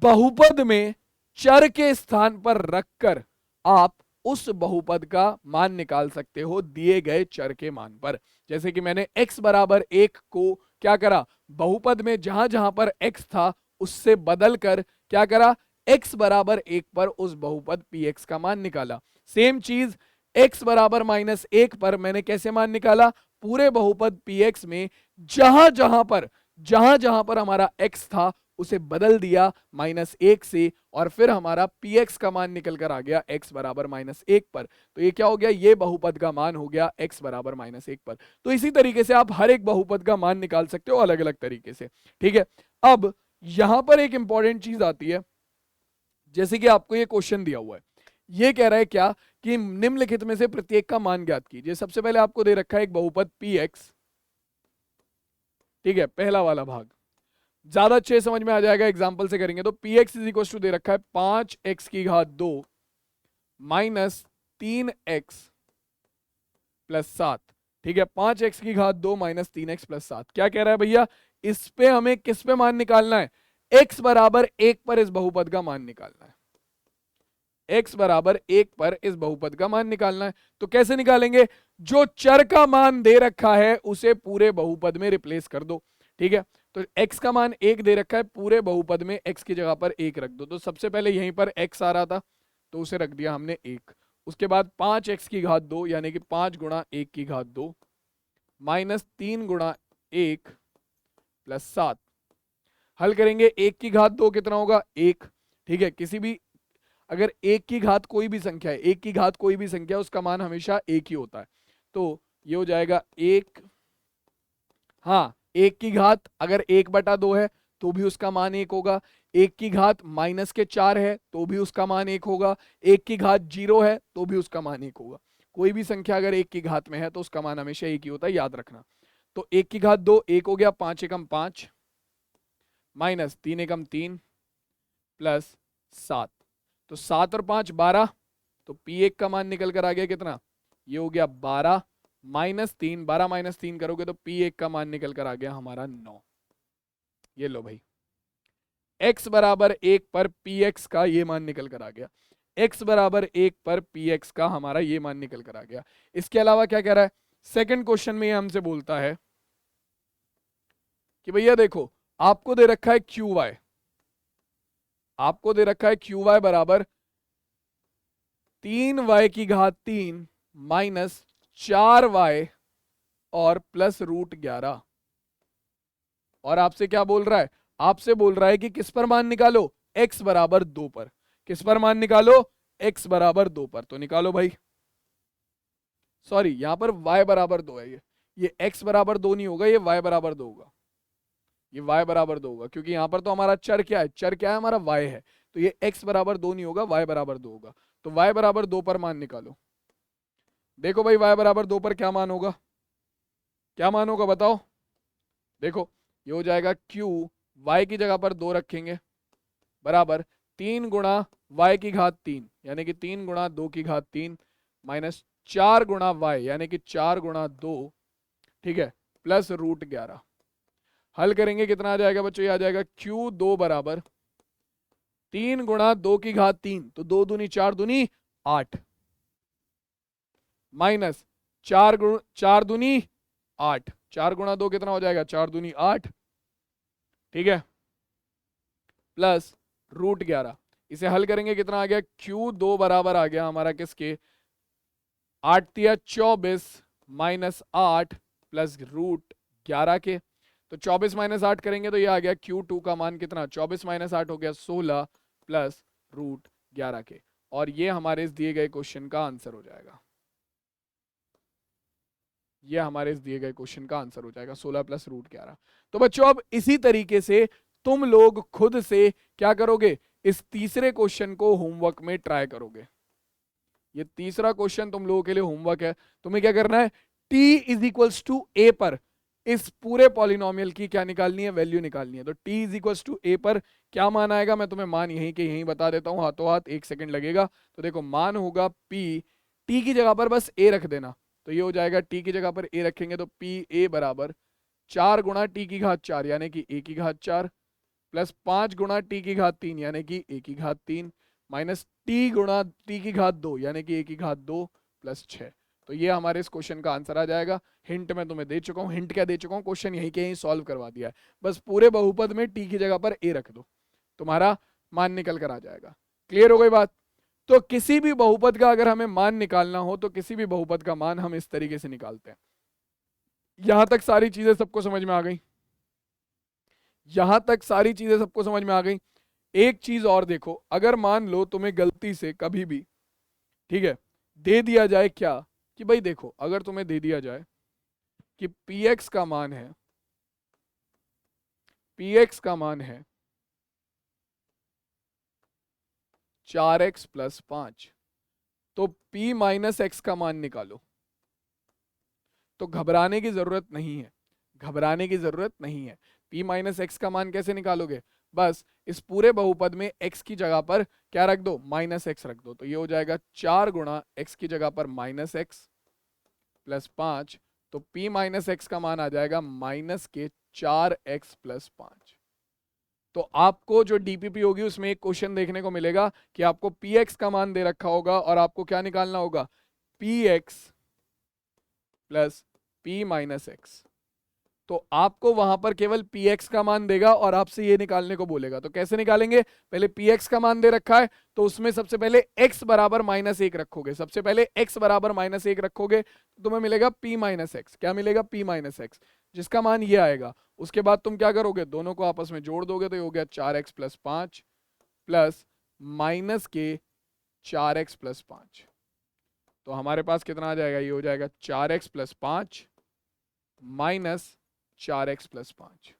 बहुपद में चर के स्थान पर रखकर आप उस बहुपद का मान निकाल सकते हो दिए गए चर के मान पर। जैसे कि मैंने x बराबर 1 को क्या करा, बहुपद में जहां जहां पर x था उससे बदल कर क्या करा, x बराबर 1 पर उस बहुपद px का मान निकाला। सेम चीज x बराबर -1 पर मैंने कैसे मान निकाला, पूरे बहुपद px में जहां जहां पर हमारा x था उसे बदल दिया -1 से, और फिर हमारा px का मान निकल कर आ गया x बराबर -1 पर। तो ये क्या हो गया, ये बहुपद का मान हो गया x बराबर -1 पर। तो इसी तरीके से आप हर एक बहुपद का मान निकाल सकते हो अलग अलग तरीके से। ठीक है, अब यहां पर एक इंपॉर्टेंट चीज आती है, जैसे कि आपको ये क्वेश्चन दिया हुआ है, ये कह रहा है क्या कि निम्नलिखित में से प्रत्येक का मान ज्ञात कीजिए। सबसे पहले आपको दे रखा है एक बहुपद px, ठीक है, पहला वाला भाग ज्यादा अच्छे समझ में आ जाएगा, एग्जाम्पल से करेंगे तो px इज इक्वल टू दे रखा है 5x की घात 2 माइनस 3x प्लस 7। ठीक है, 5x की घात 2 माइनस 3x प्लस 7। क्या कह रहा है भैया, इस पे हमें किस पे मान निकालना है, x बराबर 1 पर इस बहुपद का मान निकालना है, x बराबर 1 पर इस बहुपद का मान निकालना है। तो कैसे निकालेंगे, जो चर का मान दे रखा है उसे पूरे बहुपद में रिप्लेस कर दो। ठीक है, तो x का मान 1 दे रखा है, पूरे बहुपद में x की जगह पर 1 रख दो। तो सबसे पहले यहीं पर x आ रहा था तो उसे रख दिया हमने 1, उसके बाद 5x की घात 2 यानी कि 5 गुणा 1 की घात 2 माइनस 3 गुणा 1 प्लस 7। हल करेंगे, 1 की घात 2 कितना होगा 1। ठीक है, किसी भी अगर 1 की घात कोई भी संख्या है, 1 की घात कोई भी संख्या उसका मान हमेशा 1 ही होता है, तो ये हो जाएगा 1, हाँ 1 की घात अगर 1/2 है तो भी उसका मान 1 होगा, 1 की घात -4 है तो भी उसका मान 1 होगा, 1 की घात 0 है तो भी उसका मान 1 होगा। कोई भी संख्या अगर 1 की घात में है तो उसका मान हमेशा 1 ही होता है, याद रखना। तो 1 की घात 2 1 हो गया, 5 एकम 5 माइनस 3 एकम 3 प्लस 7, तो 7 और 5 12, तो p1 का मान निकल कर आ गया कितना, ये हो गया 12 माइनस 3, 12 माइनस 3 करोगे तो p1 का मान निकल कर आ गया हमारा 9। ये लो भाई, x बराबर 1 पर px का ये मान निकल कर आ गया, x बराबर 1 पर px का हमारा ये मान निकल कर आ गया। इसके अलावा क्या कह रहा है, सेकंड क्वेश्चन में ये हमसे बोलता है कि भैया देखो आपको दे रखा है qy, आपको दे रखा है qy बराबर 3y की घात 3 माइनस 4y और प्लस √11, और आपसे क्या बोल रहा है, आपसे बोल रहा है कि किस पर मान निकालो, x बराबर 2 पर। किस पर मान निकालो, x बराबर 2 पर। तो निकालो भाई, सॉरी यहां पर y बराबर 2 है, ये x बराबर 2 नहीं होगा, ये y बराबर 2 होगा, ये y बराबर 2 होगा, क्योंकि यहां पर तो हमारा चर क्या है, चर क्या है हमारा y है, तो ये x बराबर 2 नहीं होगा, y बराबर 2 होगा। तो y बराबर 2 पर मान निकालो। देखो भाई y बराबर 2 पर क्या मान होगा, क्या मान होगा बताओ। देखो ये हो जाएगा q, y की जगह पर 2 रखेंगे, बराबर 3 गुणा y की घात 3 यानी कि 3 गुणा 2 की घात 3 माइनस 4 गुणा y यानी कि 4 गुणा 2, ठीक है, प्लस √11। हल करेंगे कितना आ जाएगा बच्चों, ये आ जाएगा q2 बराबर 3 गुणा 2 की घात 3, तो 2 दूनी 4 दूनी 8, माइनस 4 दूनी 8, 4 गुणा 2 कितना हो जाएगा, 4 दूनी 8, ठीक है, प्लस √11। इसे हल करेंगे कितना आ गया, q2 बराबर आ गया हमारा किसके, 8 तिया 24 माइनस 8 प्लस √11 के। तो 24 माइनस 8 करेंगे तो ये आ गया q2 का मान कितना, 24 माइनस 8 हो गया 16 प्लस √11 के, और ये हमारे इस दिए गए क्वेश्चन का आंसर हो जाएगा। ये हमारे इस दिए गए क्वेश्चन का आंसर हो जाएगा 16 प्लस √11। तो बच्चों अब इसी तरीके से तुम लोग खुद से क्या करोगे, इस तीसरे क्वेश्चन को होमवर्क में ट्राई करोगे। ये तीसरा क्वेश्चन तुम लोगों के लिए होमवर्क है। तुम्हें क्या करना है, t इज इक्वल्स टू ए पर इस पूरे पॉलिनोमियल की क्या निकालनी है, वैल्यू निकालनी है। तो t इज इक्वल्स टू ए पर क्या मान आएगा, मैं तुम्हें मान यहीं के यहीं बता देता हूं हाथों हाथ, 1 सेकंड लगेगा। तो देखो मान होगा p, t की जगह पर बस a रख देना, तो ये हो जाएगा t की जगह पर a रखेंगे तो p a बराबर 4 गुणा t की घात 4 यानी कि a की घात 4 प्लस 5 गुणा t की घात 3 यानी कि a की घात 3 माइनस t गुणा t की घात 2 यानी कि a की घात 2 प्लस 6। तो ये हमारे इस क्वेश्चन का आंसर आ जाएगा। हिंट मैं तुम्हें दे चुका हूँ, हिंट क्या दे चुका हूँ, क्वेश्चन यहीं के यहीं सॉल्व करवा दिया है। बस पूरे बहुपद में t की जगह पर a रख दो, तुम्हारा मान निकल कर आ जाएगा। क्लियर हो गई बात। तो किसी भी बहुपद का अगर हमें मान निकालना हो तो किसी भी बहुपद का मान हम इस तरीके से निकालते हैं। यहां तक सारी चीजें सबको समझ में आ गई, यहां तक सारी चीजें सबको समझ में आ गई। एक चीज और देखो, अगर मान लो तुम्हें गलती से कभी भी, ठीक है, दे दिया जाए क्या कि भाई देखो, अगर तुम्हें दे दिया जाए कि px का मान है, px का मान है 4x प्लस 5, तो p माइनस x का मान निकालो। तो घबराने की जरूरत नहीं है, घबराने की जरूरत नहीं है। p माइनस एक्स का मान कैसे निकालोगे, बस इस पूरे बहुपद में x की जगह पर क्या रख दो, माइनस एक्स रख दो। तो ये हो जाएगा 4 गुणा x की जगह पर माइनस एक्स प्लस 5, तो p माइनस एक्स का मान आ जाएगा माइनस के 4x प्लस 5। तो आपको जो डीपीपी होगी उसमें एक क्वेश्चन देखने को मिलेगा कि आपको px का मान दे रखा होगा और आपको क्या निकालना होगा, px plus p minus x. तो आपको वहां पर केवल px का मान देगा और आपसे ये निकालने को बोलेगा। तो कैसे निकालेंगे, पहले px का मान दे रखा है तो उसमें सबसे पहले x बराबर -1 रखोगे, सबसे पहले x बराबर -1 रखोगे तो तुम्हें मिलेगा p माइनस एक्स। क्या मिलेगा, p माइनस एक्स, जिसका मान ये आएगा। उसके बाद तुम क्या करोगे, दोनों को आपस में जोड़ दोगे तो ये हो गया 4x प्लस 5 प्लस माइनस के 4x प्लस 5। तो हमारे पास कितना आ जाएगा, ये हो जाएगा 4x plus 5 minus 4x plus 5।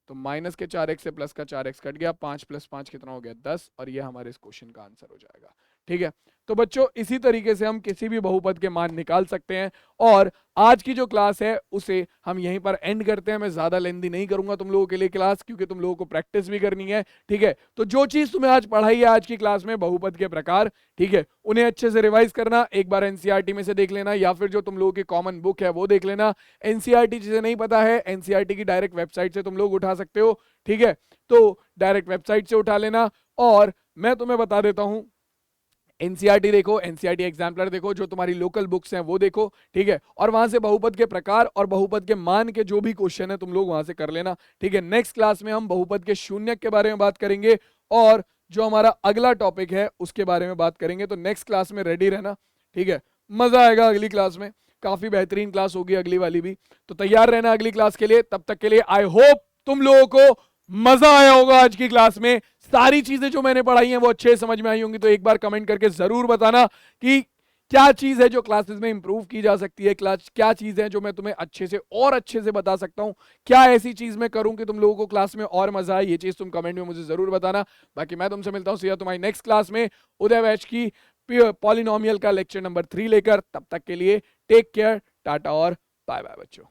तो माइनस के 4x से प्लस का 4x कट गया, 5 प्लस 5 कितना हो गया 10, और ये हमारे इस क्वेश्चन का आंसर हो जाएगा। ठीक है, तो बच्चों इसी तरीके से हम किसी भी बहुपद के मान निकाल सकते हैं। और आज की जो क्लास है उसे हम यहीं पर एंड करते हैं। मैं ज्यादा लेंदी नहीं करूंगा तुम लोगों के लिए क्लास, क्योंकि तुम लोगों को प्रैक्टिस भी करनी है। ठीक है, तो जो चीज तुम्हें आज पढ़ाई है आज की क्लास में बहुपद के प्रकार, ठीक है, उन्हें अच्छे से रिवाइज करना, एक बार एनसीईआरटी में से देख लेना या फिर जो तुम लोगों की कॉमन बुक है वो देख लेना। एनसीईआरटी जिसे नहीं पता है, एनसीईआरटी की डायरेक्ट वेबसाइट से तुम लोग उठा सकते हो। ठीक है, तो डायरेक्ट वेबसाइट से उठा लेना। और मैं तुम्हें बता देता हूं, एनसीईआरटी देखो, एनसीईआरटी एग्जाम्पलर देखो, जो तुम्हारी लोकल बुक्स हैं वो देखो। ठीक है, और वहां से बहुपद के प्रकार और बहुपद के मान के जो भी क्वेश्चन है तुम लोग वहां से कर लेना। ठीक है, नेक्स्ट क्लास में हम बहुपद के शून्यक के बारे में बात करेंगे और जो हमारा अगला टॉपिक है उसके बारे में बात करेंगे। तो नेक्स्ट क्लास में रेडी रहना। ठीक है, मजा आएगा अगली क्लास में, काफी बेहतरीन क्लास होगी अगली वाली भी। तो तैयार रहना अगली क्लास के लिए। तब तक के लिए आई होप तुम लोगों को मजा आया होगा आज की क्लास में। सारी चीजें जो मैंने पढ़ाई हैं वो अच्छे समझ में आई होंगी। तो एक बार कमेंट करके जरूर बताना कि क्या चीज है जो क्लासेस में इंप्रूव की जा सकती है, क्लास क्या चीज है जो मैं तुम्हें अच्छे से और अच्छे से बता सकता हूं, क्या ऐसी चीज मैं करूं कि तुम लोगों को क्लास में और मजा आए, ये चीज तुम कमेंट में मुझे जरूर बताना। बाकी मैं तुमसे मिलता हूं सीधा तुम्हारी नेक्स्ट क्लास में उदय बैच की पॉलिनोमियल का लेक्चर नंबर 3 लेकर। तब तक के लिए टेक केयर, टाटा और बाय बाय बच्चों।